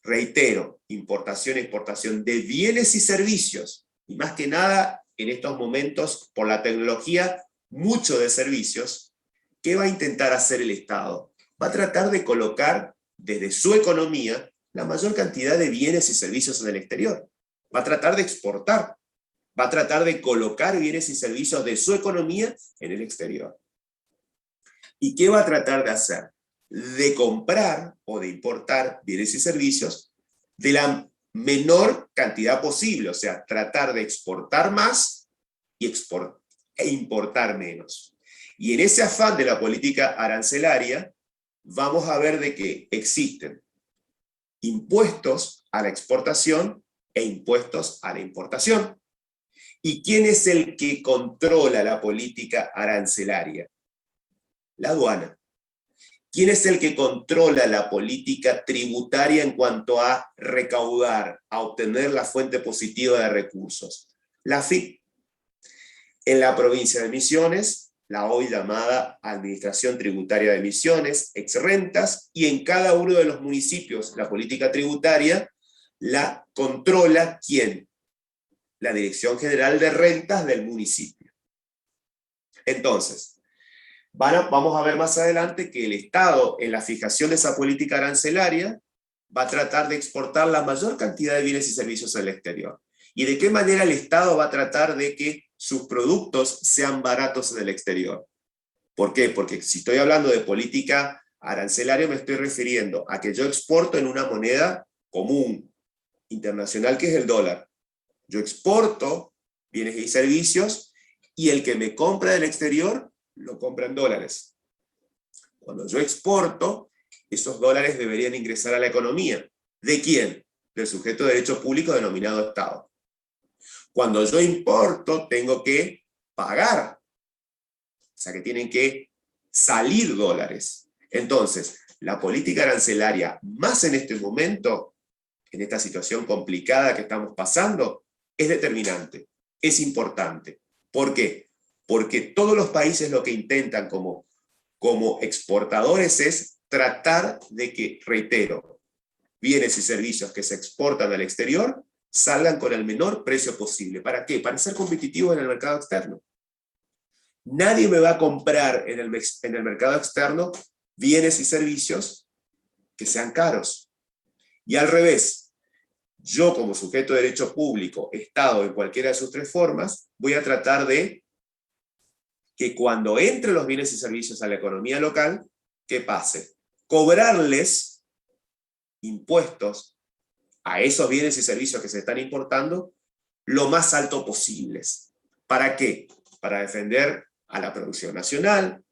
reitero, importación e exportación de bienes y servicios, y más que nada en estos momentos, por la tecnología, mucho de servicios. ¿Qué va a intentar hacer el Estado? Va a tratar de colocar desde su economía la mayor cantidad de bienes y servicios en el exterior. Va a tratar de exportar. Va a tratar de colocar bienes y servicios de su economía en el exterior. ¿Y qué va a tratar de hacer? De comprar o de importar bienes y servicios de la menor cantidad posible, o sea, tratar de exportar más e importar menos. Y en ese afán de la política arancelaria, vamos a ver de que existen impuestos a la exportación e impuestos a la importación. ¿Y quién es el que controla la política arancelaria? La aduana. ¿Quién es el que controla la política tributaria en cuanto a recaudar, a obtener la fuente positiva de recursos? La AFIP. En la provincia de Misiones, la hoy llamada Administración Tributaria de Misiones, exrentas, y en cada uno de los municipios la política tributaria la controla ¿quién? La Dirección General de Rentas del municipio. Entonces, vamos a ver más adelante que el Estado, en la fijación de esa política arancelaria, va a tratar de exportar la mayor cantidad de bienes y servicios al exterior. ¿Y de qué manera el Estado va a tratar de que sus productos sean baratos en el exterior? ¿Por qué? Porque si estoy hablando de política arancelaria, me estoy refiriendo a que yo exporto en una moneda común, internacional, que es el dólar. Yo exporto bienes y servicios, y el que me compra del exterior lo compra en dólares. Cuando yo exporto, esos dólares deberían ingresar a la economía. ¿De quién? Del sujeto de derecho público denominado Estado. Cuando yo importo, tengo que pagar. O sea que tienen que salir dólares. Entonces, la política arancelaria, más en este momento, en esta situación complicada que estamos pasando, es determinante, es importante. ¿Por qué? Porque todos los países lo que intentan como exportadores es tratar de que, reitero, bienes y servicios que se exportan al exterior salgan con el menor precio posible. ¿Para qué? Para ser competitivos en el mercado externo. Nadie me va a comprar en el mercado externo bienes y servicios que sean caros. Y al revés, yo como sujeto de derecho público, Estado en cualquiera de sus tres formas, voy a tratar de que cuando entren los bienes y servicios a la economía local, ¿qué pase? Cobrarles impuestos a esos bienes y servicios que se están importando lo más alto posibles. ¿Para qué? Para defender a la producción nacional,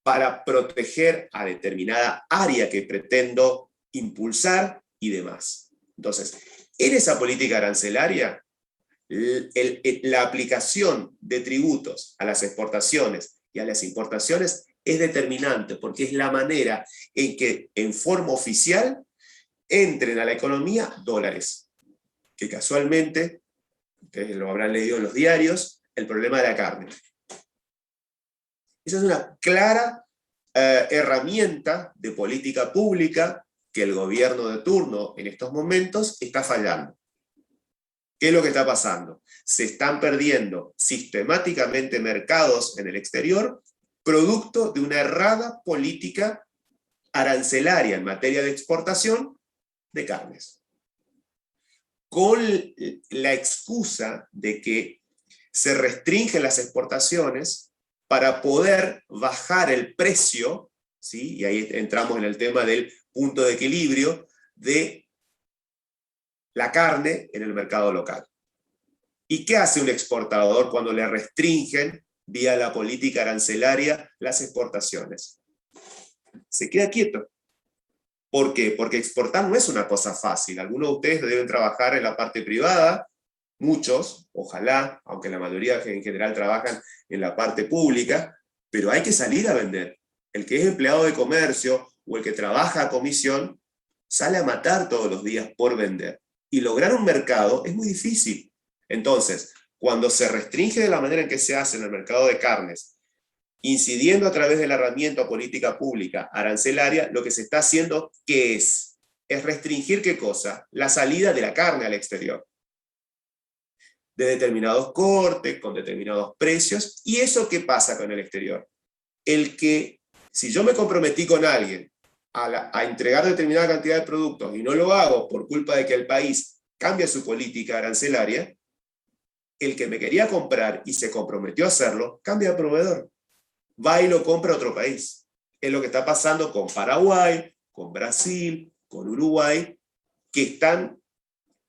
para proteger a determinada área que pretendo impulsar y demás. Entonces, en esa política arancelaria, la aplicación de tributos a las exportaciones y a las importaciones es determinante, porque es la manera en que en forma oficial entren a la economía dólares, que casualmente, ustedes lo habrán leído en los diarios, el problema de la carne. Esa es una clara herramienta de política pública que el gobierno de turno en estos momentos está fallando. ¿Qué es lo que está pasando? Se están perdiendo sistemáticamente mercados en el exterior, producto de una errada política arancelaria en materia de exportación de carnes. Con la excusa de que se restringen las exportaciones para poder bajar el precio, ¿sí? Y ahí entramos en el tema del punto de equilibrio de la carne en el mercado local. ¿Y qué hace un exportador cuando le restringen, vía la política arancelaria, las exportaciones? Se queda quieto. ¿Por qué? Porque exportar no es una cosa fácil. Algunos de ustedes deben trabajar en la parte privada, muchos, ojalá, aunque la mayoría en general trabajan en la parte pública, pero hay que salir a vender. El que es empleado de comercio o el que trabaja a comisión, sale a matar todos los días por vender. Y lograr un mercado es muy difícil. Entonces, cuando se restringe de la manera en que se hace en el mercado de carnes, incidiendo a través de la herramienta política pública arancelaria, lo que se está haciendo, ¿qué es? Es restringir, ¿qué cosa? La salida de la carne al exterior. De determinados cortes, con determinados precios. ¿Y eso qué pasa con el exterior? El que, si yo me comprometí con alguien a entregar determinada cantidad de productos y no lo hago por culpa de que el país cambia su política arancelaria, el que me quería comprar y se comprometió a hacerlo, cambia de proveedor. Va y lo compra a otro país. Es lo que está pasando con Paraguay, con Brasil, con Uruguay, que están,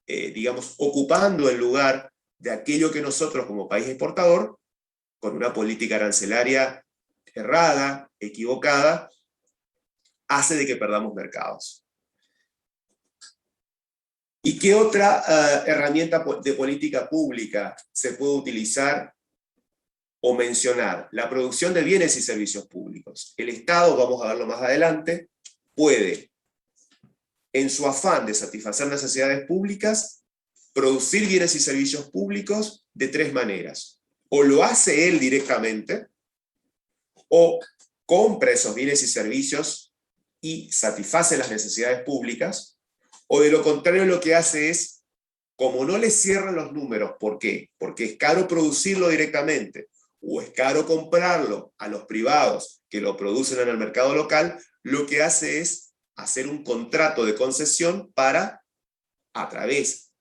digamos, ocupando el lugar de aquello que nosotros como país exportador, con una política arancelaria errada, equivocada, hace de que perdamos mercados. ¿Y qué otra herramienta de política pública se puede utilizar o mencionar? La producción de bienes y servicios públicos. El Estado, vamos a verlo más adelante, puede, en su afán de satisfacer necesidades públicas, producir bienes y servicios públicos de tres maneras. O lo hace él directamente, o compra esos bienes y servicios y satisface las necesidades públicas, o de lo contrario lo que hace es, como no le cierran los números, ¿por qué? Porque es caro producirlo directamente, o es caro comprarlo a los privados que lo producen en el mercado local, lo que hace es hacer un contrato de concesión para, a través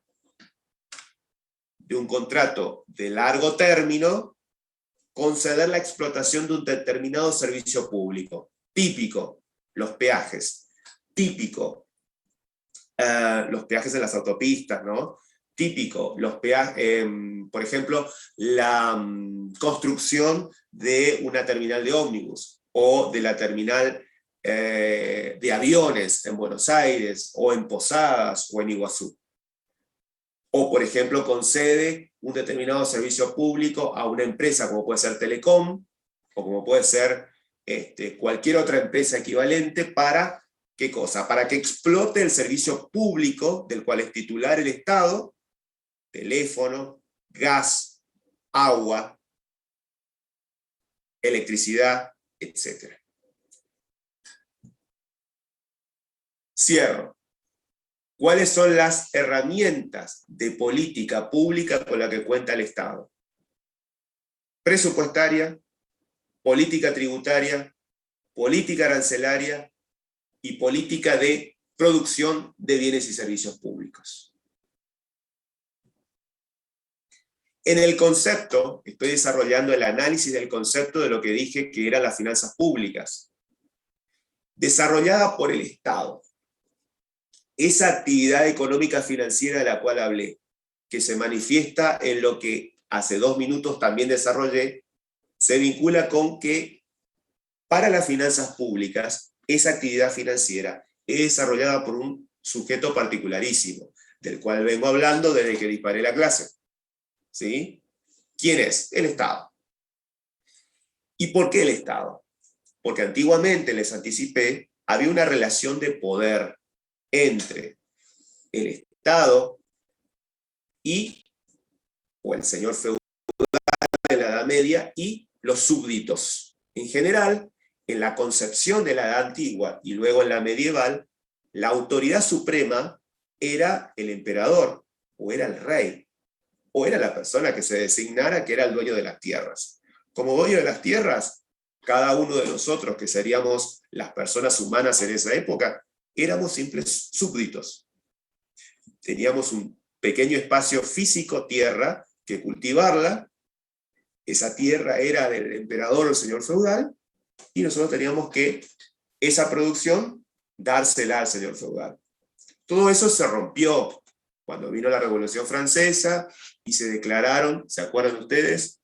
de un contrato de largo término, conceder la explotación de un determinado servicio público. Típico, los peajes. Típico, los peajes en las autopistas, ¿no? Típico, los peajes, por ejemplo, la construcción de una terminal de ómnibus, o de la terminal de aviones en Buenos Aires, o en Posadas, o en Iguazú. O, por ejemplo, concede un determinado servicio público a una empresa, como puede ser Telecom, o como puede ser cualquier otra empresa equivalente, para, ¿qué cosa? Para que explote el servicio público del cual es titular el Estado, teléfono, gas, agua, electricidad, etc. Cierro. ¿Cuáles son las herramientas de política pública con la que cuenta el Estado? Presupuestaria, política tributaria, política arancelaria y política de producción de bienes y servicios públicos. En el concepto, estoy desarrollando el análisis del concepto de lo que dije que eran las finanzas públicas, desarrollada por el Estado. Esa actividad económica financiera de la cual hablé, que se manifiesta en lo que hace 2 minutos también desarrollé, se vincula con que para las finanzas públicas, esa actividad financiera es desarrollada por un sujeto particularísimo, del cual vengo hablando desde que disparé la clase. ¿Sí? ¿Quién es? El Estado. ¿Y por qué el Estado? Porque antiguamente, les anticipé, había una relación de poder entre el Estado o el señor feudal de la Edad Media y los súbditos. En general, en la concepción de la Edad Antigua y luego en la medieval, la autoridad suprema era el emperador, o era el rey, o era la persona que se designara que era el dueño de las tierras. Como dueño de las tierras, cada uno de nosotros, que seríamos las personas humanas en esa época, éramos simples súbditos. Teníamos un pequeño espacio físico, tierra, que cultivarla. Esa tierra era del emperador o el señor feudal, y nosotros teníamos que esa producción dársela al señor feudal. Todo eso se rompió cuando vino la Revolución Francesa y se declararon, ¿se acuerdan ustedes?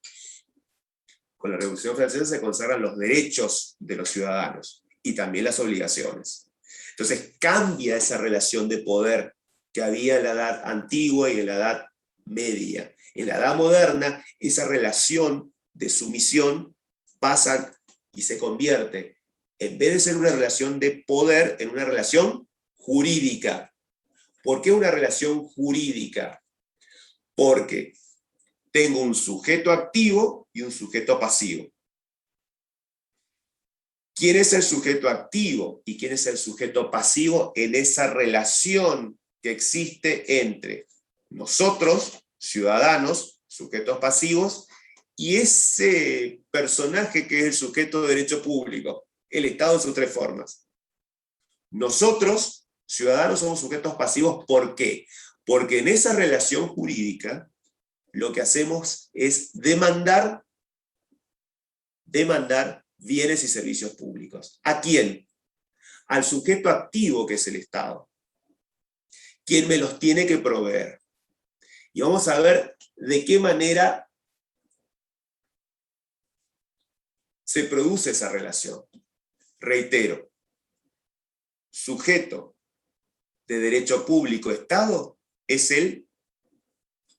Con la Revolución Francesa se consagran los derechos de los ciudadanos y también las obligaciones. Entonces cambia esa relación de poder que había en la Edad Antigua y en la Edad Media. En la Edad Moderna, esa relación de sumisión pasa y se convierte, en vez de ser una relación de poder, en una relación jurídica. ¿Por qué una relación jurídica? Porque tengo un sujeto activo y un sujeto pasivo. ¿Quién es el sujeto activo y quién es el sujeto pasivo en esa relación que existe entre nosotros, ciudadanos, sujetos pasivos, y ese personaje que es el sujeto de derecho público, el Estado en sus tres formas? Nosotros, ciudadanos, somos sujetos pasivos. ¿Por qué? Porque en esa relación jurídica, lo que hacemos es demandar bienes y servicios públicos. ¿A quién? Al sujeto activo, que es el Estado, quien me los tiene que proveer. Y vamos a ver de qué manera se produce esa relación. Reitero, sujeto de derecho público Estado es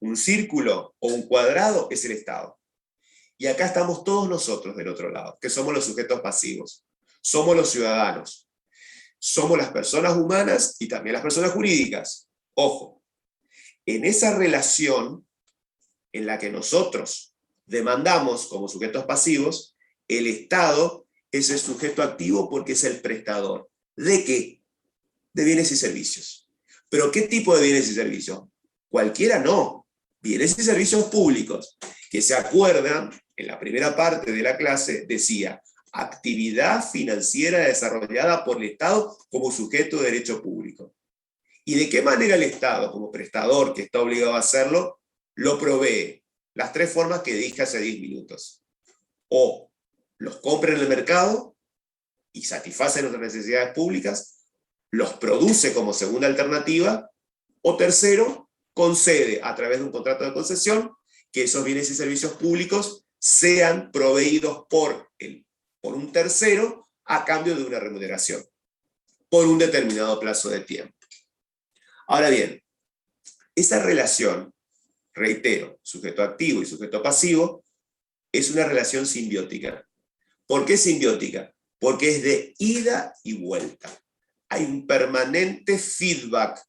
un círculo o un cuadrado es el Estado. Y acá estamos todos nosotros del otro lado, que somos los sujetos pasivos, somos los ciudadanos, somos las personas humanas y también las personas jurídicas. Ojo, en esa relación en la que nosotros demandamos como sujetos pasivos, el Estado es el sujeto activo porque es el prestador. ¿De qué? De bienes y servicios. ¿Pero qué tipo de bienes y servicios? Cualquiera no. Bienes y servicios públicos, que se acuerdan, en la primera parte de la clase decía, actividad financiera desarrollada por el Estado como sujeto de derecho público. ¿Y de qué manera el Estado, como prestador que está obligado a hacerlo, lo provee? Las tres formas que dije hace 10 minutos. O los compra en el mercado y satisface nuestras necesidades públicas, los produce como segunda alternativa, o tercero, concede a través de un contrato de concesión que esos bienes y servicios públicos sean proveídos por un tercero a cambio de una remuneración, por un determinado plazo de tiempo. Ahora bien, esa relación, reitero, sujeto activo y sujeto pasivo, es una relación simbiótica. ¿Por qué simbiótica? Porque es de ida y vuelta. Hay un permanente feedback,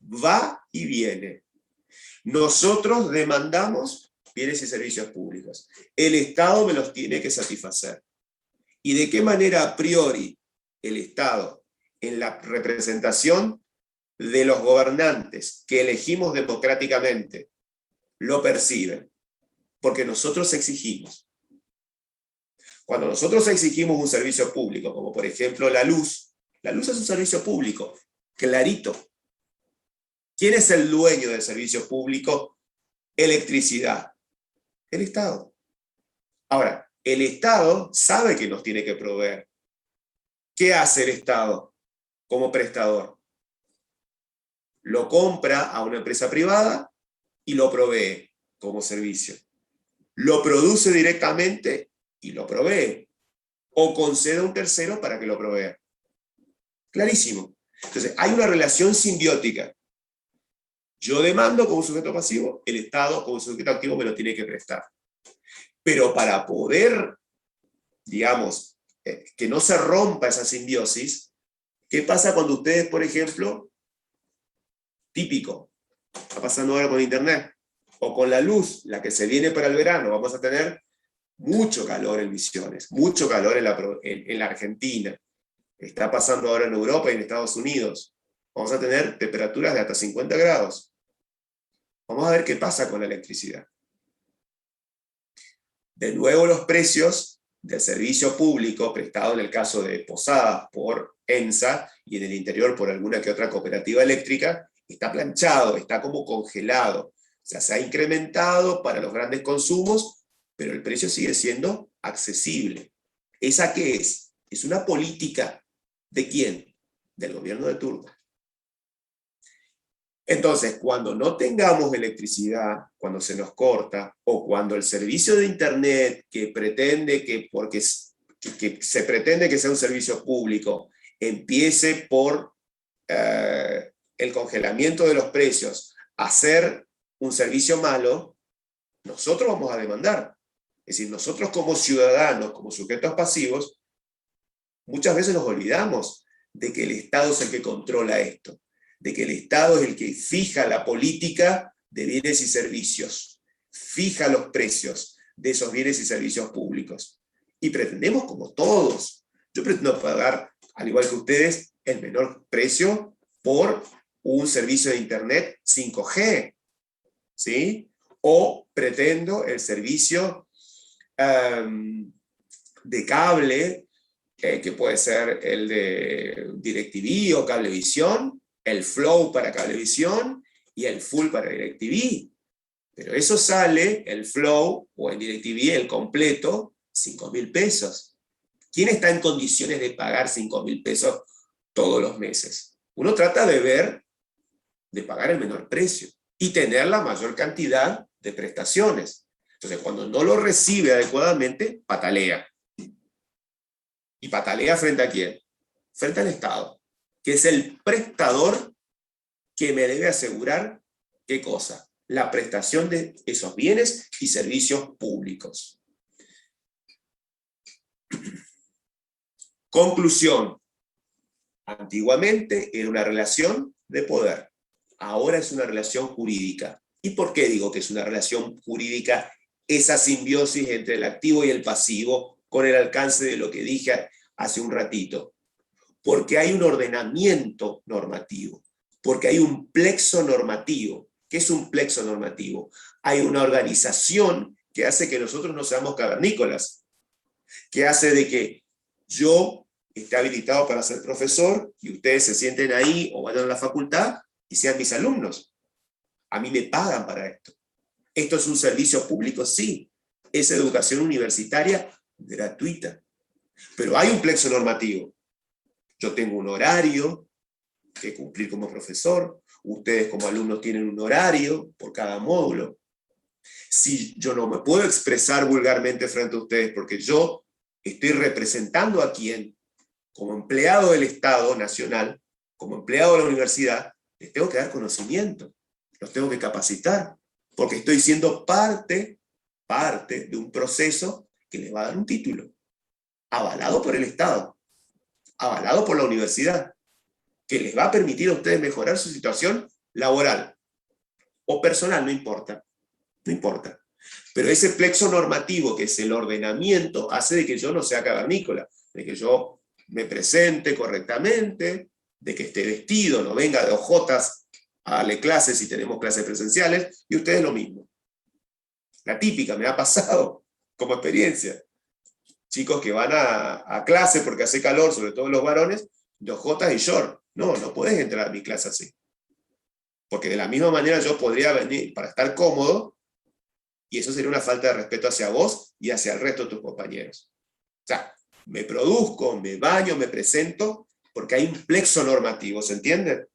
va y viene. Nosotros demandamos bienes y servicios públicos. El Estado me los tiene que satisfacer. ¿Y de qué manera a priori el Estado, en la representación de los gobernantes que elegimos democráticamente, lo perciben? Porque nosotros exigimos. Cuando nosotros exigimos un servicio público, como por ejemplo la luz es un servicio público, clarito. ¿Quién es el dueño del servicio público? Electricidad. El Estado. Ahora, el Estado sabe que nos tiene que proveer. ¿Qué hace el Estado como prestador? Lo compra a una empresa privada y lo provee como servicio. Lo produce directamente y lo provee. O concede a un tercero para que lo provea. Clarísimo. Entonces, hay una relación simbiótica. Yo demando como sujeto pasivo, el Estado como sujeto activo me lo tiene que prestar. Pero para poder, digamos, que no se rompa esa simbiosis, ¿qué pasa cuando ustedes, por ejemplo, típico, está pasando ahora con Internet, o con la luz, la que se viene para el verano, vamos a tener mucho calor en Misiones, mucho calor en la Argentina, está pasando ahora en Europa y en Estados Unidos, vamos a tener temperaturas de hasta 50 grados. Vamos a ver qué pasa con la electricidad. De nuevo los precios del servicio público prestado en el caso de Posadas por ENSA y en el interior por alguna que otra cooperativa eléctrica, está planchado, está como congelado. O sea, se ha incrementado para los grandes consumos, pero el precio sigue siendo accesible. ¿Esa qué es? Es una política. ¿De quién? Del gobierno de turno. Entonces, cuando no tengamos electricidad, cuando se nos corta, o cuando el servicio de Internet, que se pretende que sea un servicio público, empiece por el congelamiento de los precios a ser un servicio malo, nosotros vamos a demandar. Es decir, nosotros como ciudadanos, como sujetos pasivos, muchas veces nos olvidamos de que el Estado es el que controla esto, de que el Estado es el que fija la política de bienes y servicios, fija los precios de esos bienes y servicios públicos. Y pretendemos, como todos, yo pretendo pagar, al igual que ustedes, el menor precio por un servicio de Internet 5G, ¿sí? O pretendo el servicio de cable, que puede ser el de DirecTV o Cablevisión, el Flow para Cablevisión y el Full para DirecTV. Pero eso sale, el flow, o en DirecTV, el completo, 5.000 pesos. ¿Quién está en condiciones de pagar 5.000 pesos todos los meses? Uno trata de ver, de pagar el menor precio, y tener la mayor cantidad de prestaciones. Entonces, cuando no lo recibe adecuadamente, patalea. ¿Y patalea frente a quién? Frente al Estado, que es el prestador que me debe asegurar, ¿qué cosa? La prestación de esos bienes y servicios públicos. Conclusión. Antiguamente era una relación de poder. Ahora es una relación jurídica. ¿Y por qué digo que es una relación jurídica? Esa simbiosis entre el activo y el pasivo, con el alcance de lo que dije hace un ratito. Porque hay un ordenamiento normativo, porque hay un plexo normativo. ¿Qué es un plexo normativo? Hay una organización que hace que nosotros no seamos cavernícolas, que hace de que yo esté habilitado para ser profesor y ustedes se sienten ahí o vayan a la facultad y sean mis alumnos. A mí me pagan para esto. ¿Esto es un servicio público? Sí. Es educación universitaria gratuita. Pero hay un plexo normativo. Yo tengo un horario que cumplir como profesor, ustedes como alumnos tienen un horario por cada módulo. Si yo no me puedo expresar vulgarmente frente a ustedes porque yo estoy representando a quién, como empleado del Estado Nacional, como empleado de la universidad, les tengo que dar conocimiento, los tengo que capacitar, porque estoy siendo parte de un proceso que les va a dar un título, avalado por el Estado, avalado por la universidad, que les va a permitir a ustedes mejorar su situación laboral o personal, no importa, no importa. Pero ese plexo normativo, que es el ordenamiento, hace de que yo no sea cavernícola, de que yo me presente correctamente, de que esté vestido, no venga de ojotas a darle clases si tenemos clases presenciales, y ustedes lo mismo. La típica, me ha pasado como experiencia. Chicos que van a clase porque hace calor, sobre todo los varones, de ojotas y short. No, no puedes entrar a mi clase así. Porque de la misma manera yo podría venir para estar cómodo, y eso sería una falta de respeto hacia vos y hacia el resto de tus compañeros. O sea, me produzco, me baño, me presento, porque hay un plexo normativo, ¿se entiende?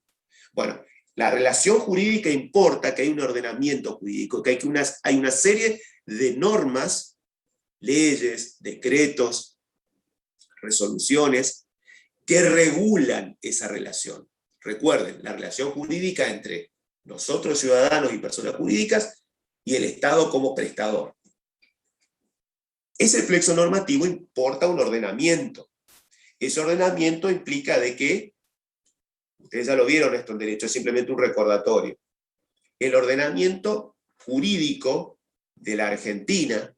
Bueno, la relación jurídica importa que hay un ordenamiento jurídico, que hay una serie de normas, leyes, decretos, resoluciones, que regulan esa relación. Recuerden, la relación jurídica entre nosotros, ciudadanos y personas jurídicas, y el Estado como prestador. Ese plexo normativo importa un ordenamiento. Ese ordenamiento implica de que, ustedes ya lo vieron esto en derecho, es simplemente un recordatorio. El ordenamiento jurídico de la Argentina,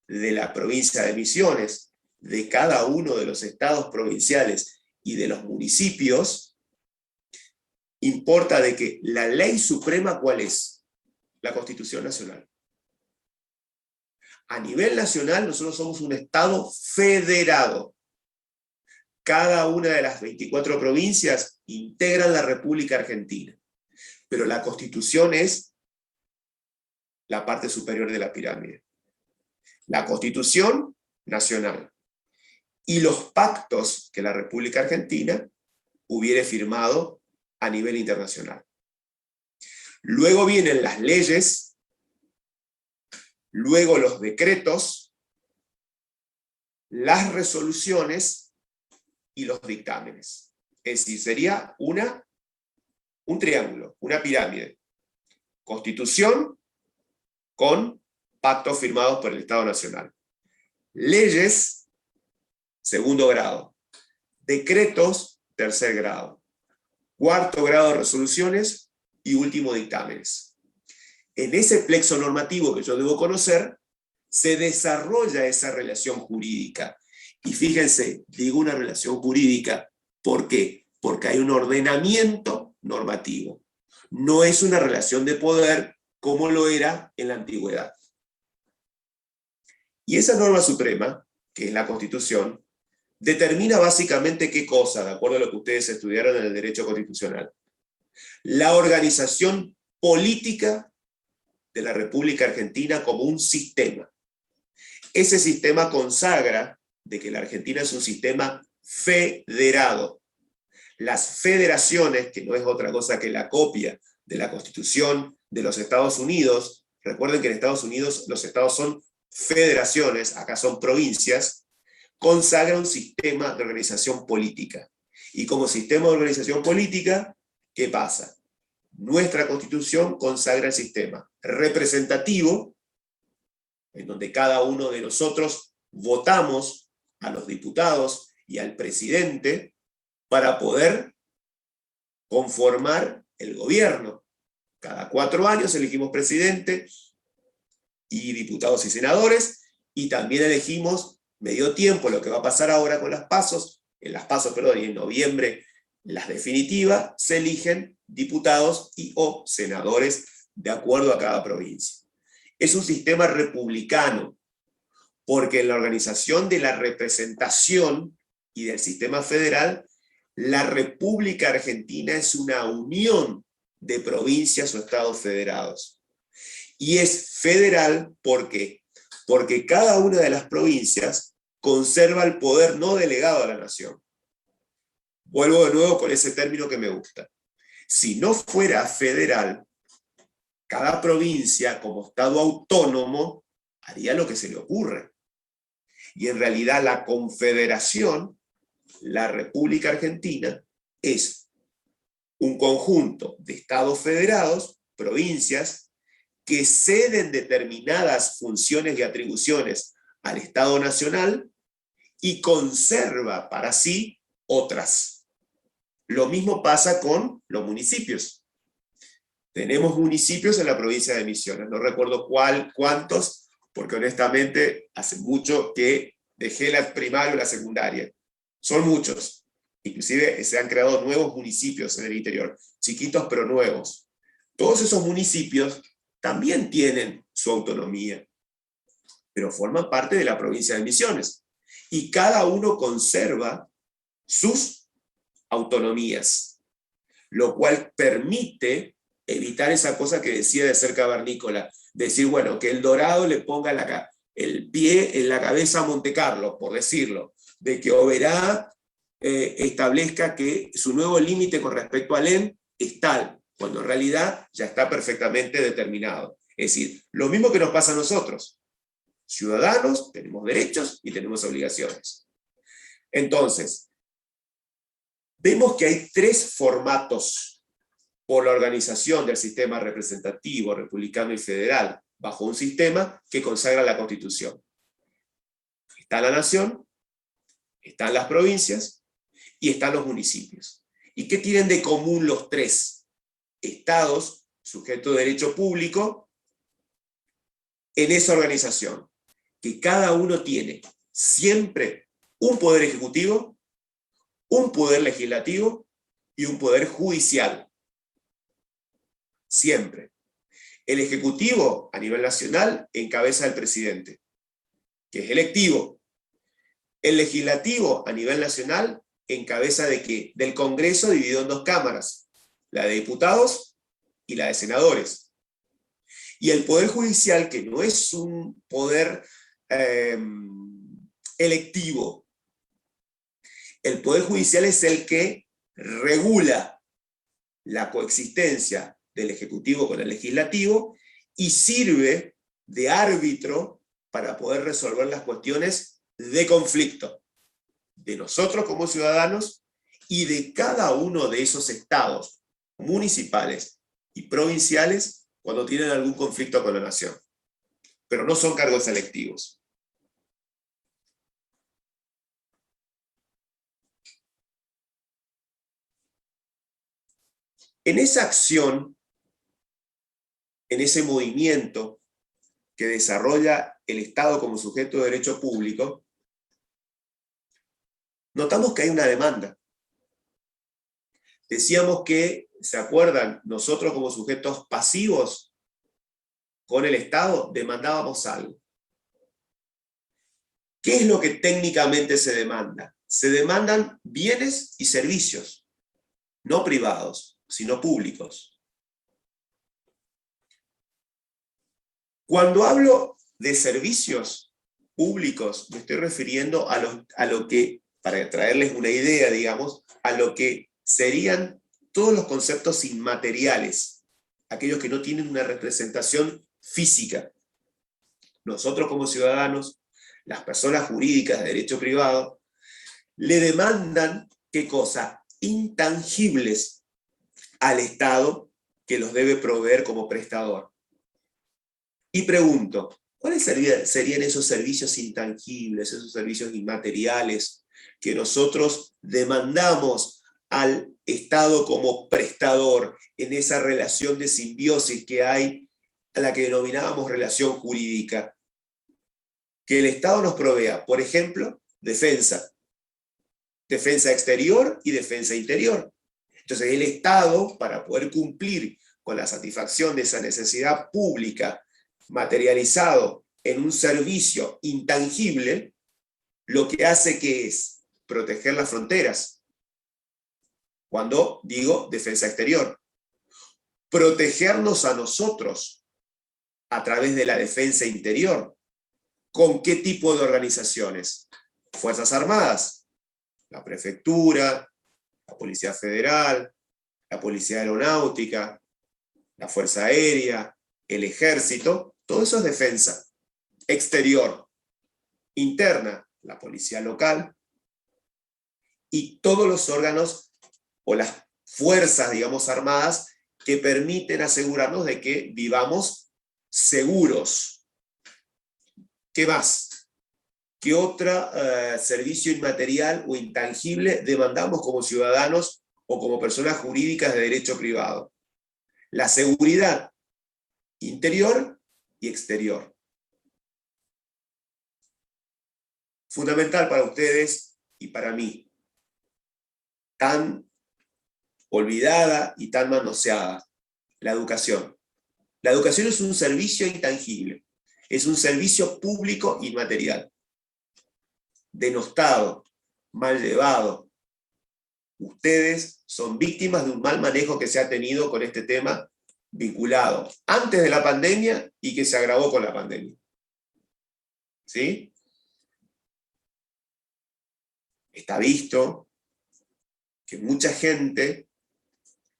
de la provincia de Misiones, de cada uno de los estados provinciales y de los municipios, importa de que la ley suprema, ¿cuál es? La Constitución Nacional. A nivel nacional, nosotros somos un Estado federado. Cada una de las 24 provincias integran la República Argentina. Pero la Constitución es la parte superior de la pirámide. La Constitución Nacional. Y los pactos que la República Argentina hubiere firmado a nivel internacional. Luego vienen las leyes, luego los decretos, las resoluciones y los dictámenes. Es decir, sería un triángulo, una pirámide. Constitución con pactos firmados por el Estado Nacional. Leyes, segundo grado. Decretos, tercer grado. Cuarto grado de resoluciones y último dictámenes. En ese plexo normativo que yo debo conocer, se desarrolla esa relación jurídica. Y fíjense, digo una relación jurídica, ¿por qué? Porque hay un ordenamiento normativo. No es una relación de poder como lo era en la antigüedad. Y esa norma suprema, que es la Constitución, determina básicamente qué cosa, de acuerdo a lo que ustedes estudiaron en el derecho constitucional. La organización política de la República Argentina como un sistema. Ese sistema consagra de que la Argentina es un sistema federado. Las federaciones, que no es otra cosa que la copia de la Constitución de los Estados Unidos, recuerden que en Estados Unidos los estados son federaciones, acá son provincias, consagra un sistema de organización política. Y como sistema de organización política, ¿qué pasa? Nuestra Constitución consagra el sistema representativo, en donde cada uno de nosotros votamos a los diputados y al presidente para poder conformar el gobierno. Cada 4 años elegimos presidente y diputados y senadores, y también elegimos medio tiempo, lo que va a pasar ahora con las PASO, y en noviembre, las definitivas, se eligen diputados y o senadores de acuerdo a cada provincia. Es un sistema republicano, porque en la organización de la representación y del sistema federal, la República Argentina es una unión de provincias o estados federados. Y es federal porque cada una de las provincias conserva el poder no delegado a la nación. Vuelvo de nuevo con ese término que me gusta. Si no fuera federal, cada provincia como estado autónomo haría lo que se le ocurre. Y en realidad la confederación, la República Argentina, es un conjunto de estados federados, provincias, que ceden determinadas funciones y atribuciones al Estado Nacional y conserva para sí otras. Lo mismo pasa con los municipios. Tenemos municipios en la provincia de Misiones, no recuerdo cuántos, porque honestamente hace mucho que dejé la primaria o la secundaria. Son muchos. Inclusive se han creado nuevos municipios en el interior, chiquitos pero nuevos. Todos esos municipios también tienen su autonomía, pero forman parte de la provincia de Misiones. Y cada uno conserva sus autonomías, lo cual permite evitar esa cosa que decía de ser cavernícola, decir, bueno, que el Dorado le ponga el pie en la cabeza a Montecarlo, por decirlo, de que Oberá establezca que su nuevo límite con respecto al EN es tal, cuando en realidad ya está perfectamente determinado. Es decir, lo mismo que nos pasa a nosotros. Ciudadanos, tenemos derechos y tenemos obligaciones. Entonces, vemos que hay 3 formatos por la organización del sistema representativo, republicano y federal, bajo un sistema que consagra la Constitución. Está la nación, están las provincias y están los municipios. ¿Y qué tienen de común los 3? Estados, sujetos de derecho público, en esa organización, que cada uno tiene siempre un poder ejecutivo, un poder legislativo y un poder judicial. Siempre. El ejecutivo a nivel nacional encabeza el presidente, que es electivo. El legislativo a nivel nacional encabeza del Congreso dividido en 2 cámaras, la de diputados y la de senadores. Y el poder judicial, que no es un poder electivo, el poder judicial es el que regula la coexistencia del Ejecutivo con el Legislativo y sirve de árbitro para poder resolver las cuestiones de conflicto de nosotros como ciudadanos y de cada uno de esos estados municipales y provinciales cuando tienen algún conflicto con la nación. Pero no son cargos electivos. En esa acción, en ese movimiento que desarrolla el Estado como sujeto de derecho público, notamos que hay una demanda. Decíamos que, ¿se acuerdan? Nosotros como sujetos pasivos con el Estado demandábamos algo. ¿Qué es lo que técnicamente se demanda? Se demandan bienes y servicios, no privados, sino públicos. Cuando hablo de servicios públicos, me estoy refiriendo a lo que, para traerles una idea, digamos, a lo que serían todos los conceptos inmateriales, aquellos que no tienen una representación física. Nosotros como ciudadanos, las personas jurídicas de derecho privado, le demandan, ¿qué cosa? Intangibles al Estado que los debe proveer como prestador. Y pregunto, ¿cuáles serían esos servicios intangibles, esos servicios inmateriales que nosotros demandamos al Estado como prestador en esa relación de simbiosis que hay, a la que denominábamos relación jurídica? Que el Estado nos provea, por ejemplo, defensa exterior y defensa interior. Entonces el Estado, para poder cumplir con la satisfacción de esa necesidad pública materializado en un servicio intangible, lo que hace que es proteger las fronteras. Cuando digo defensa exterior, protegernos a nosotros a través de la defensa interior. ¿Con qué tipo de organizaciones? Fuerzas Armadas, la Prefectura, la Policía Federal, la Policía Aeronáutica, la Fuerza Aérea, el Ejército, todo eso es defensa. Exterior, interna, la Policía Local, y todos los órganos o las fuerzas, digamos, armadas que permiten asegurarnos de que vivamos seguros. ¿Qué más? ¿Qué otro servicio inmaterial o intangible demandamos como ciudadanos o como personas jurídicas de derecho privado? La seguridad interior y exterior. Fundamental para ustedes y para mí. Tan olvidada y tan manoseada. La educación. La educación es un servicio intangible. Es un servicio público inmaterial. Denostado, mal llevado. Ustedes son víctimas de un mal manejo que se ha tenido con este tema vinculado antes de la pandemia y que se agravó con la pandemia. ¿Sí? Está visto que mucha gente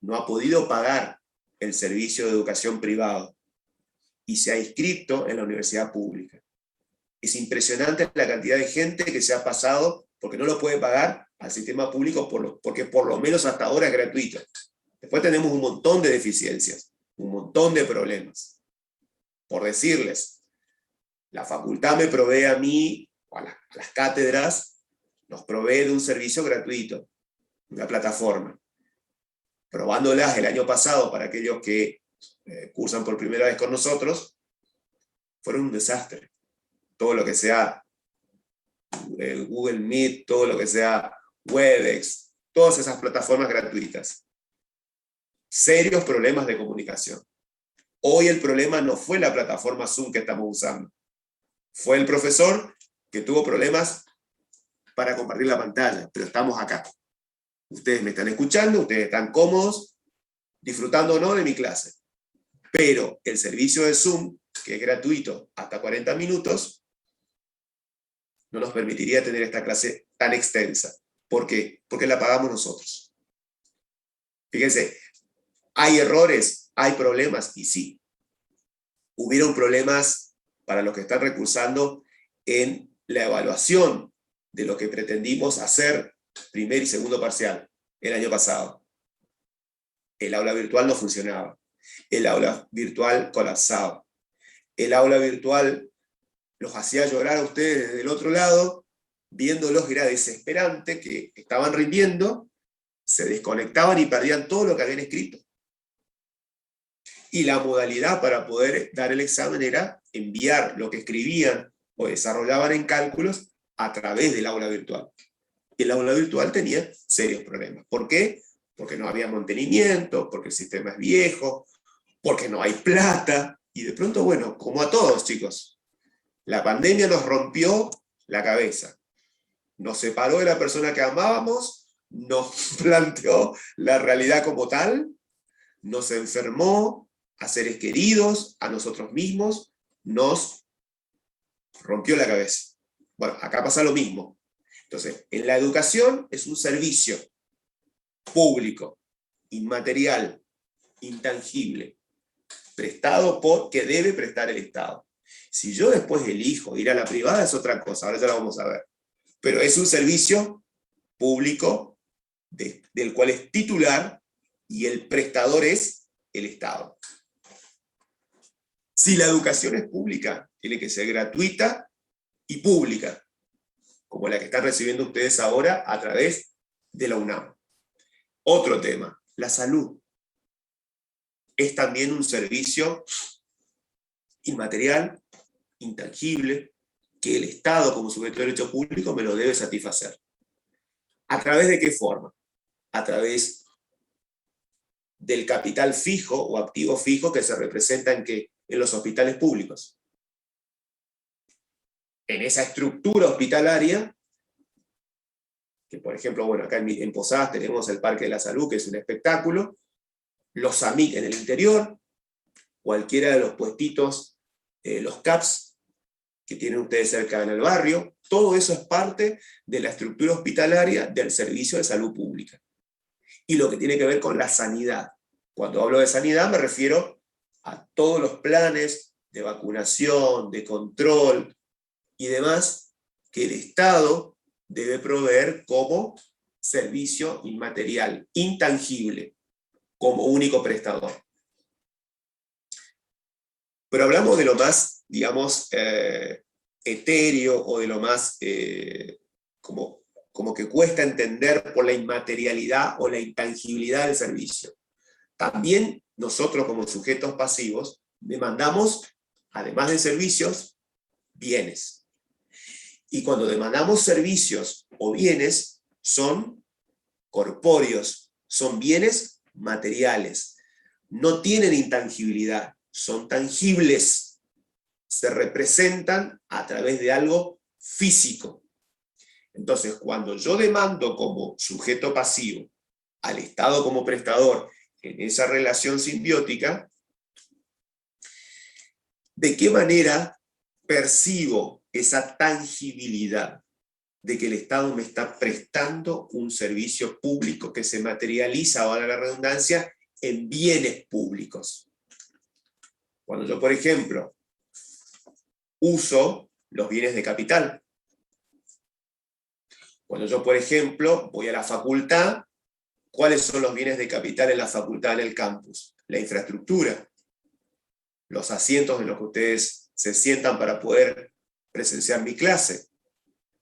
no ha podido pagar el servicio de educación privado y se ha inscrito en la universidad pública. Es impresionante la cantidad de gente que se ha pasado porque no lo puede pagar al sistema público porque por lo menos hasta ahora es gratuito. Después tenemos un montón de deficiencias, un montón de problemas. Por decirles, la facultad me provee a mí, o a las cátedras, nos provee de un servicio gratuito, una plataforma. Probándolas el año pasado para aquellos que cursan por primera vez con nosotros, fueron un desastre. Todo lo que sea Google Meet, todo lo que sea Webex, todas esas plataformas gratuitas. Serios problemas de comunicación. Hoy el problema no fue la plataforma Zoom que estamos usando. Fue el profesor que tuvo problemas para compartir la pantalla, pero estamos acá. Ustedes me están escuchando, ustedes están cómodos, disfrutando o no de mi clase. Pero el servicio de Zoom, que es gratuito hasta 40 minutos, no nos permitiría tener esta clase tan extensa. ¿Por qué? Porque la pagamos nosotros. Fíjense, ¿hay errores? ¿Hay problemas? Y sí. Hubieron problemas para los que están recursando en la evaluación de lo que pretendimos hacer primer y segundo parcial el año pasado. El aula virtual no funcionaba. El aula virtual colapsaba. El aula virtual los hacía llorar a ustedes desde el otro lado, viéndolos, era desesperante, que estaban rindiendo, se desconectaban y perdían todo lo que habían escrito. Y la modalidad para poder dar el examen era enviar lo que escribían o desarrollaban en cálculos a través del aula virtual. Y el aula virtual tenía serios problemas. ¿Por qué? Porque no había mantenimiento, porque el sistema es viejo, porque no hay plata, y de pronto, bueno, como a todos, chicos, la pandemia nos rompió la cabeza, nos separó de la persona que amábamos, nos planteó la realidad como tal, nos enfermó a seres queridos, a nosotros mismos, nos rompió la cabeza. Bueno, acá pasa lo mismo. Entonces, en la educación es un servicio público, inmaterial, intangible, prestado por, que debe prestar el Estado. Si yo después elijo ir a la privada es otra cosa, ahora ya la vamos a ver. Pero es un servicio público del cual es titular y el prestador es el Estado. Si la educación es pública, tiene que ser gratuita y pública, como la que están recibiendo ustedes ahora a través de la UNAM. Otro tema, la salud. Es también un servicio inmaterial, intangible, que el Estado como sujeto de derecho público me lo debe satisfacer. ¿A través de qué forma? A través del capital fijo o activo fijo que se representa en los hospitales públicos. En esa estructura hospitalaria, que por ejemplo, bueno, acá en Posadas tenemos el Parque de la Salud, que es un espectáculo, los AMIC en el interior, cualquiera de los puestitos, los CAPS, que tienen ustedes cerca en el barrio, todo eso es parte de la estructura hospitalaria del servicio de salud pública. Y lo que tiene que ver con la sanidad. Cuando hablo de sanidad me refiero a todos los planes de vacunación, de control y demás que el Estado debe proveer como servicio inmaterial, intangible, como único prestador. Pero hablamos de lo más, digamos, etéreo o de lo más como que cuesta entender por la inmaterialidad o la intangibilidad del servicio. También nosotros como sujetos pasivos demandamos, además de servicios, bienes. Y cuando demandamos servicios o bienes, son corpóreos, son bienes materiales. No tienen intangibilidad, son tangibles. Se representan a través de algo físico. Entonces, cuando yo demando como sujeto pasivo al Estado como prestador en esa relación simbiótica, ¿de qué manera percibo esa tangibilidad de que el Estado me está prestando un servicio público que se materializa, valga la redundancia, en bienes públicos? Cuando yo, por ejemplo, uso los bienes de capital, cuando yo, por ejemplo, voy a la facultad, ¿cuáles son los bienes de capital en la facultad, en el campus? La infraestructura, los asientos en los que ustedes se sientan para poder presenciar mi clase,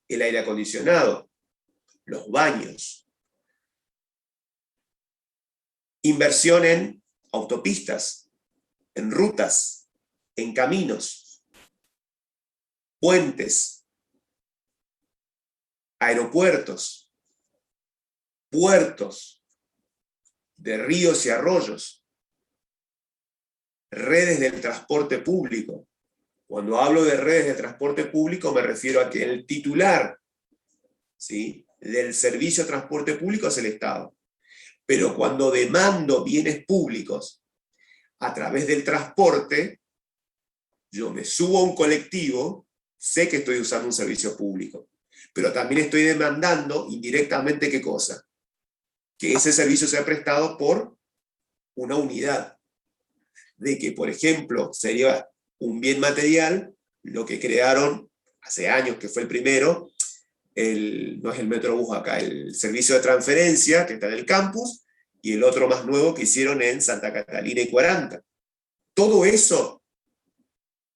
el aire acondicionado, los baños, inversión en autopistas, en rutas, en caminos, puentes, aeropuertos, puertos de ríos y arroyos, redes del transporte público. Cuando hablo de redes de transporte público me refiero a que el titular, ¿sí?, del servicio de transporte público es el Estado. Pero cuando demando bienes públicos a través del transporte, yo me subo a un colectivo, sé que estoy usando un servicio público, pero también estoy demandando indirectamente ¿qué cosa? Que ese servicio sea prestado por una unidad. De que, por ejemplo, sería un bien material, lo que crearon hace años, que fue el primero, no es el Metrobús acá, el servicio de transferencia, que está en el campus, y el otro más nuevo que hicieron en Santa Catalina y 40. Todo eso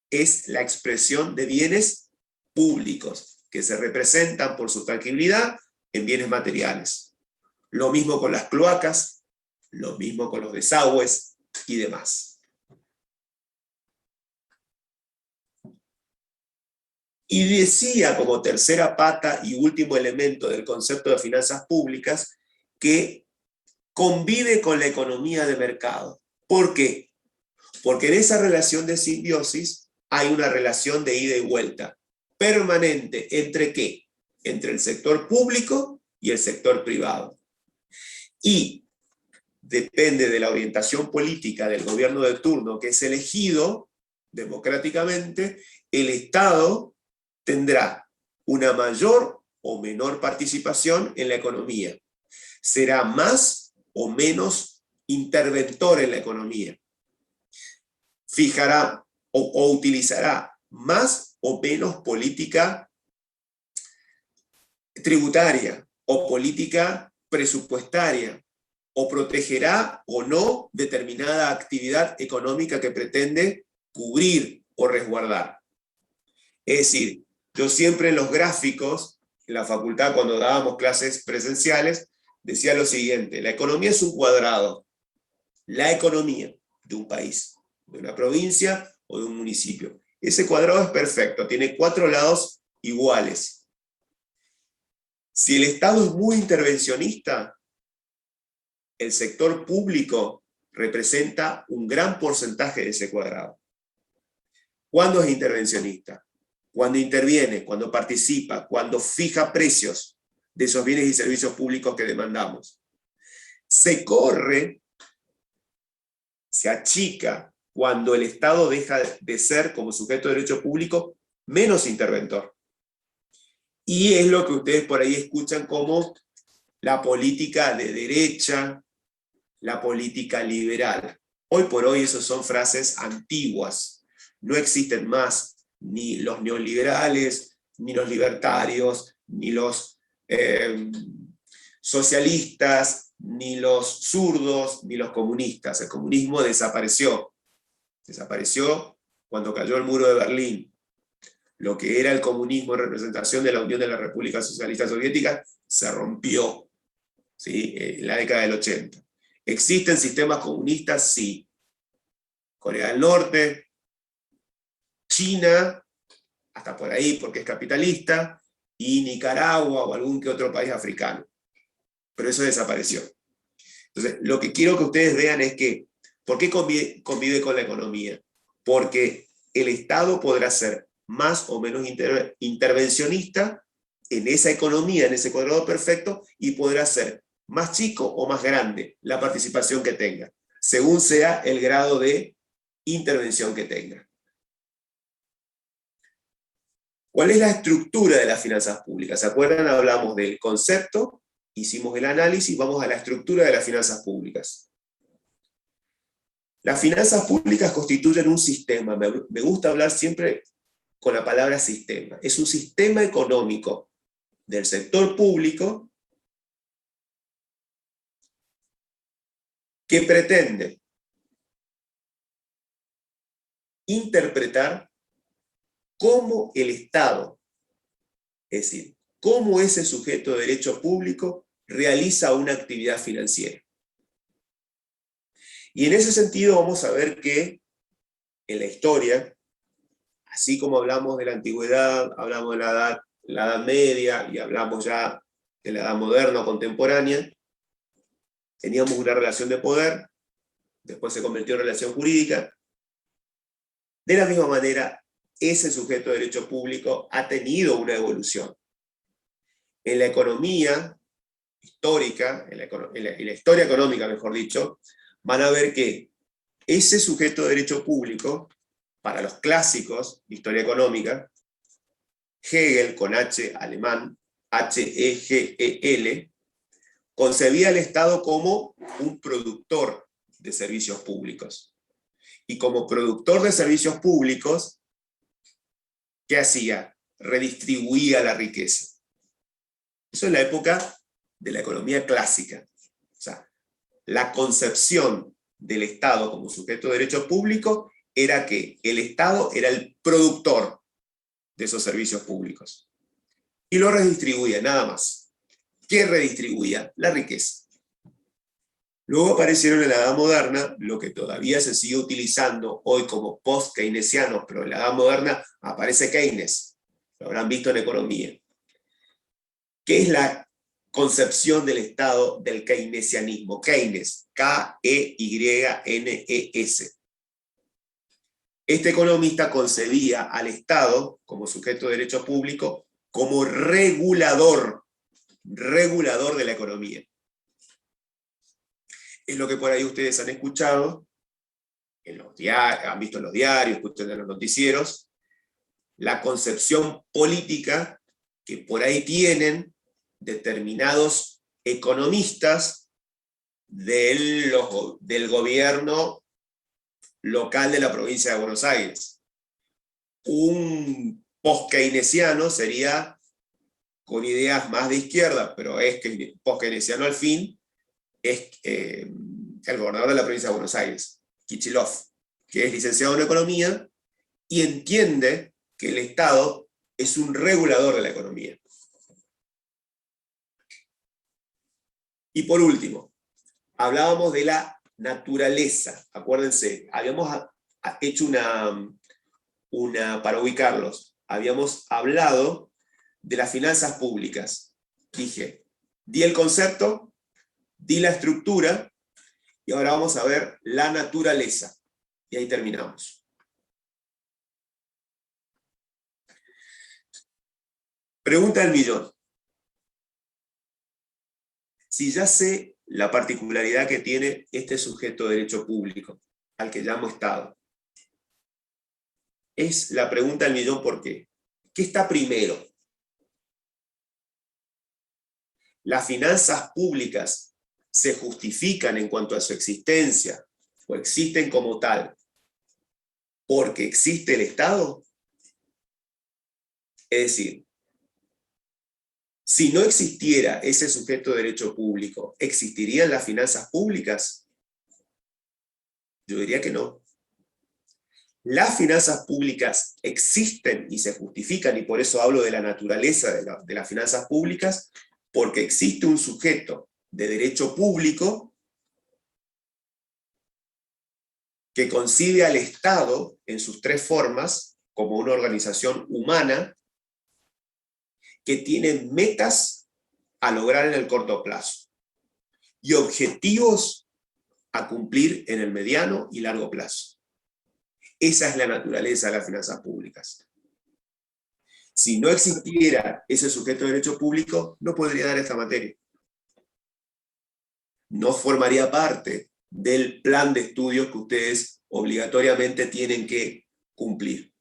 es la expresión de bienes públicos, que se representan por su tangibilidad en bienes materiales. Lo mismo con las cloacas, lo mismo con los desagües y demás. Y decía como tercera pata y último elemento del concepto de finanzas públicas que convive con la economía de mercado. ¿Por qué? Porque en esa relación de simbiosis hay una relación de ida y vuelta permanente. ¿Entre qué? Entre el sector público y el sector privado. Y depende de la orientación política del gobierno de turno que es elegido, democráticamente, el Estado tendrá una mayor o menor participación en la economía. Será más o menos interventor en la economía. Fijará o utilizará más o menos política tributaria o política presupuestaria, o protegerá o no determinada actividad económica que pretende cubrir o resguardar. Es decir, yo siempre en los gráficos, en la facultad cuando dábamos clases presenciales, decía lo siguiente: la economía es un cuadrado. La economía de un país, de una provincia o de un municipio. Ese cuadrado es perfecto, tiene 4 lados iguales. Si el Estado es muy intervencionista, el sector público representa un gran porcentaje de ese cuadrado. ¿Cuándo es intervencionista? Cuando interviene, cuando participa, cuando fija precios de esos bienes y servicios públicos que demandamos. Se corre, se achica, cuando el Estado deja de ser, como sujeto de derecho público, menos interventor. Y es lo que ustedes por ahí escuchan como la política de derecha, la política liberal. Hoy por hoy esas son frases antiguas. No existen más ni los neoliberales, ni los libertarios, ni los socialistas, ni los zurdos, ni los comunistas. El comunismo desapareció. Desapareció cuando cayó el muro de Berlín. Lo que era el comunismo en representación de la Unión de las Repúblicas Socialistas Soviéticas se rompió, ¿sí? En la década del 80. ¿Existen sistemas comunistas? Sí. Corea del Norte, China, hasta por ahí porque es capitalista, y Nicaragua o algún que otro país africano. Pero eso desapareció. Entonces, lo que quiero que ustedes vean es que, ¿por qué convive con la economía? Porque el Estado podrá ser más o menos intervencionista en esa economía, en ese cuadrado perfecto, y podrá ser más chico o más grande la participación que tenga, según sea el grado de intervención que tenga. ¿Cuál es la estructura de las finanzas públicas? ¿Se acuerdan? Hablamos del concepto, hicimos el análisis, vamos a la estructura de las finanzas públicas. Las finanzas públicas constituyen un sistema. Me gusta hablar siempre con la palabra sistema. Es un sistema económico del sector público que pretende interpretar cómo el Estado, es decir, cómo ese sujeto de derecho público realiza una actividad financiera. Y en ese sentido vamos a ver que en la historia, así como hablamos de la antigüedad, hablamos de la Edad Media y hablamos ya de la Edad Moderna o contemporánea, teníamos una relación de poder, después se convirtió en relación jurídica. De la misma manera, ese sujeto de derecho público ha tenido una evolución. En la economía histórica, en la historia económica, mejor dicho, van a ver que ese sujeto de derecho público, para los clásicos de historia económica, Hegel, con H alemán, Hegel, concebía al Estado como un productor de servicios públicos. Y como productor de servicios públicos, ¿qué hacía? Redistribuía la riqueza. Eso es la época de la economía clásica. O sea, la concepción del Estado como sujeto de derecho público era que el Estado era el productor de esos servicios públicos. Y lo redistribuía, nada más. ¿Qué redistribuía? La riqueza. Luego aparecieron en la Edad Moderna, lo que todavía se sigue utilizando hoy como post-keynesianos, pero en la Edad Moderna aparece Keynes, lo habrán visto en economía. ¿Qué es la concepción del Estado del keynesianismo? Keynes, K-E-Y-N-E-S. Este economista concebía al Estado, como sujeto de derecho público, como regulador de la economía. Es lo que por ahí ustedes han escuchado, en los diarios, han visto en los diarios, escuchan en los noticieros, la concepción política que por ahí tienen determinados economistas del gobierno local de la provincia de Buenos Aires. Un post-keynesiano sería con ideas más de izquierda, pero es que post-keynesiano al fin es el gobernador de la provincia de Buenos Aires, Kicillof, que es licenciado en economía y entiende que el Estado es un regulador de la economía. Y por último, hablábamos de la naturaleza. Acuérdense, habíamos hecho para ubicarlos, habíamos hablado de las finanzas públicas. Dije, di el concepto, di la estructura, y ahora vamos a ver la naturaleza. Y ahí terminamos. Pregunta del millón. Si ya sé la particularidad que tiene este sujeto de derecho público, al que llamo Estado, es la pregunta del millón, ¿por qué? ¿Qué está primero? ¿Las finanzas públicas se justifican en cuanto a su existencia o existen como tal porque existe el Estado? Es decir, si no existiera ese sujeto de derecho público, ¿existirían las finanzas públicas? Yo diría que no. Las finanzas públicas existen y se justifican, y por eso hablo de la naturaleza de las finanzas públicas, porque existe un sujeto de derecho público que concibe al Estado en sus tres formas como una organización humana que tiene metas a lograr en el corto plazo y objetivos a cumplir en el mediano y largo plazo. Esa es la naturaleza de las finanzas públicas. Si no existiera ese sujeto de derecho público, no podría dar esta materia. No formaría parte del plan de estudios que ustedes obligatoriamente tienen que cumplir.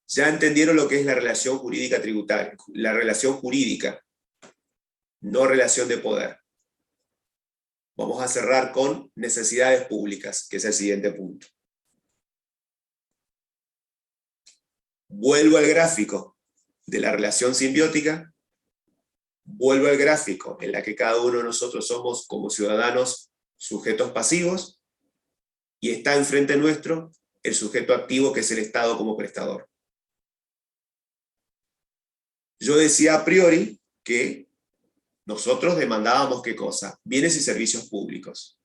Ya entendieron lo que es la relación jurídica tributaria, la relación jurídica, no relación de poder. Vamos a cerrar con necesidades públicas, que es el siguiente punto. Vuelvo al gráfico de la relación simbiótica, vuelvo al gráfico en la que cada uno de nosotros somos como ciudadanos sujetos pasivos, y está enfrente nuestro el sujeto activo que es el Estado como prestador. Yo decía a priori que nosotros demandábamos ¿qué cosa? Bienes y servicios públicos.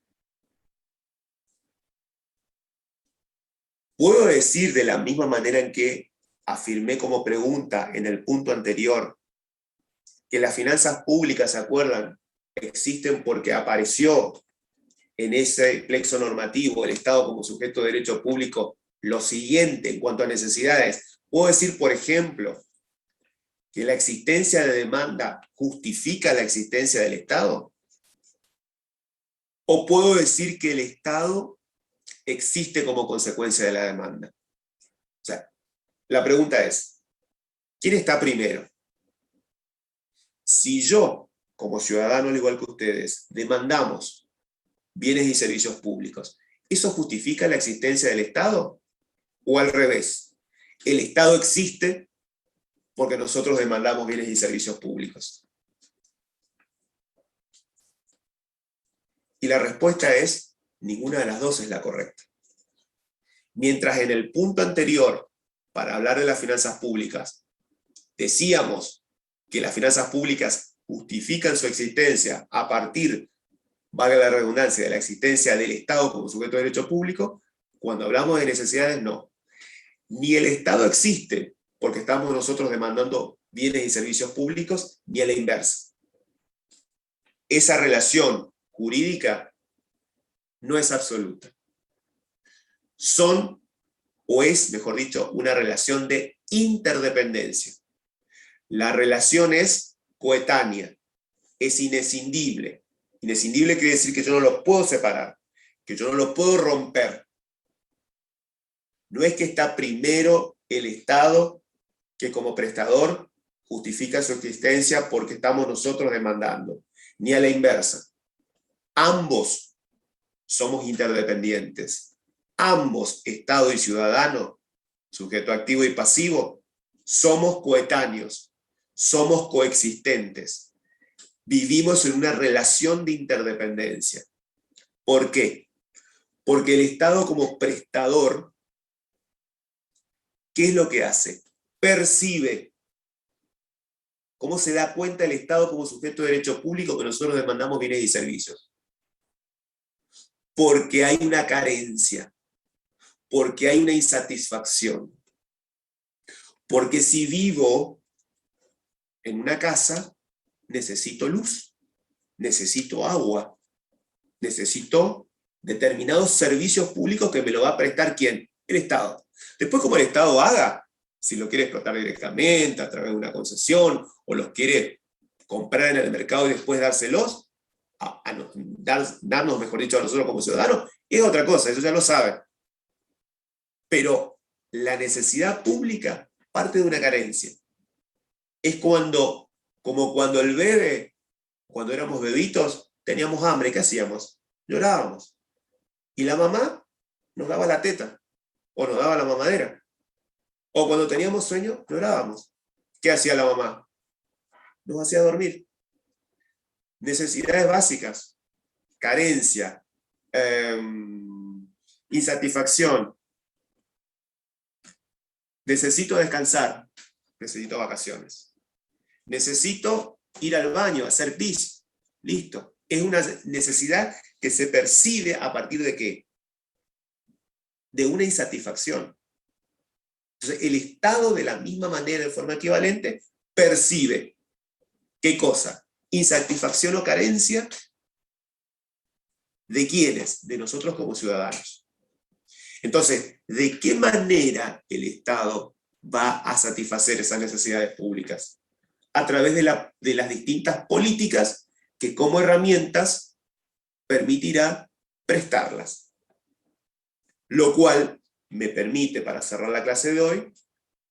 ¿Puedo decir de la misma manera en que afirmé como pregunta en el punto anterior que las finanzas públicas, ¿se acuerdan?, existen porque apareció en ese plexo normativo el Estado como sujeto de derecho público lo siguiente en cuanto a necesidades? ¿Puedo decir, por ejemplo, que la existencia de demanda justifica la existencia del Estado? ¿O puedo decir que el Estado existe como consecuencia de la demanda? O sea, la pregunta es, ¿quién está primero? Si yo, como ciudadano al igual que ustedes, demandamos bienes y servicios públicos, ¿eso justifica la existencia del Estado? ¿O al revés? ¿El Estado existe porque nosotros demandamos bienes y servicios públicos? Y la respuesta es, ninguna de las dos es la correcta. Mientras en el punto anterior, para hablar de las finanzas públicas, decíamos que las finanzas públicas justifican su existencia a partir, valga la redundancia, de la existencia del Estado como sujeto de derecho público, cuando hablamos de necesidades, no. Ni el Estado existe porque estamos nosotros demandando bienes y servicios públicos, ni a la inversa. Esa relación jurídica no es absoluta. Son, o es, mejor dicho, una relación de interdependencia. La relación es coetánea, es inescindible. Inescindible quiere decir que yo no lo puedo separar, que yo no lo puedo romper. No es que está primero el Estado, que como prestador justifica su existencia porque estamos nosotros demandando, ni a la inversa. Ambos somos interdependientes. Ambos, Estado y ciudadano, sujeto activo y pasivo, somos coetáneos, somos coexistentes. Vivimos en una relación de interdependencia. ¿Por qué? Porque el Estado como prestador, ¿qué es lo que hace? Percibe. ¿Cómo se da cuenta el Estado como sujeto de derecho público que nosotros demandamos bienes y servicios? Porque hay una carencia, porque hay una insatisfacción. Porque si vivo en una casa, necesito luz, necesito agua, necesito determinados servicios públicos que me lo va a prestar ¿quién? El Estado. Después, como el Estado haga, si lo quiere explotar directamente a través de una concesión, o los quiere comprar en el mercado y después dárselos, darnos, mejor dicho, a nosotros como ciudadanos, es otra cosa, eso ya lo saben. Pero la necesidad pública parte de una carencia. Es como cuando el bebé, cuando éramos bebitos, teníamos hambre, ¿qué hacíamos? Llorábamos. Y la mamá nos daba la teta, o nos daba la mamadera. O cuando teníamos sueño, llorábamos. ¿Qué hacía la mamá? Nos hacía dormir. Necesidades básicas, carencia, insatisfacción. Necesito descansar, necesito vacaciones. Necesito ir al baño, hacer pis. Listo. Es una necesidad que se percibe a partir de ¿qué? De una insatisfacción. Entonces, el Estado, de la misma manera, de forma equivalente, percibe ¿qué cosa? Insatisfacción o carencia ¿de quiénes? De nosotros como ciudadanos. Entonces, ¿de qué manera el Estado va a satisfacer esas necesidades públicas? A través de las distintas políticas que como herramientas permitirá prestarlas. Lo cual me permite, para cerrar la clase de hoy,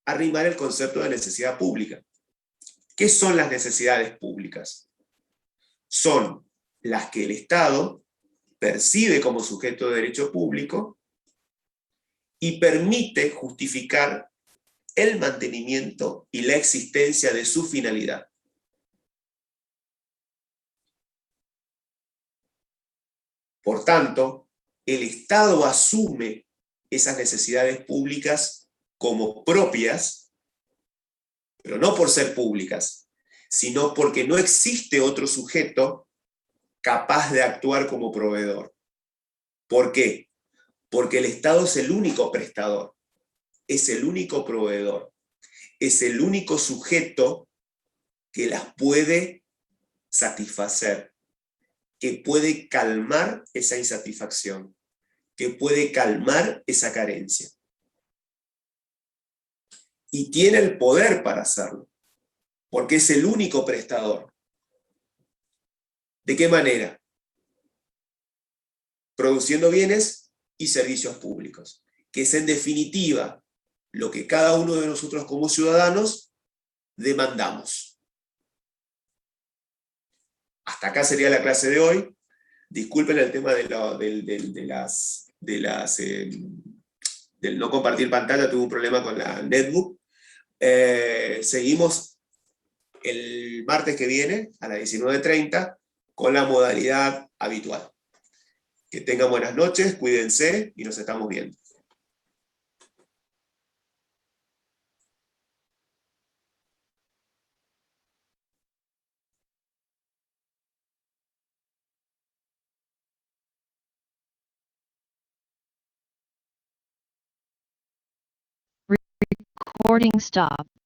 arrimar el concepto de necesidad pública. ¿Qué son las necesidades públicas? Son las que el Estado percibe como sujeto de derecho público y permite justificar el mantenimiento y la existencia de su finalidad. Por tanto, el Estado asume esas necesidades públicas como propias, pero no por ser públicas, sino porque no existe otro sujeto capaz de actuar como proveedor. ¿Por qué? Porque el Estado es el único prestador, es el único proveedor, es el único sujeto que las puede satisfacer, que puede calmar esa insatisfacción, que puede calmar esa carencia. Y tiene el poder para hacerlo, porque es el único prestador. ¿De qué manera? Produciendo bienes y servicios públicos, que es en definitiva lo que cada uno de nosotros como ciudadanos demandamos. Hasta acá sería la clase de hoy. Disculpen el tema del no compartir pantalla, tuve un problema con la netbook. Seguimos el martes que viene a las 19:30 con la modalidad habitual. Que tengan buenas noches, cuídense y nos estamos viendo. Recording stop.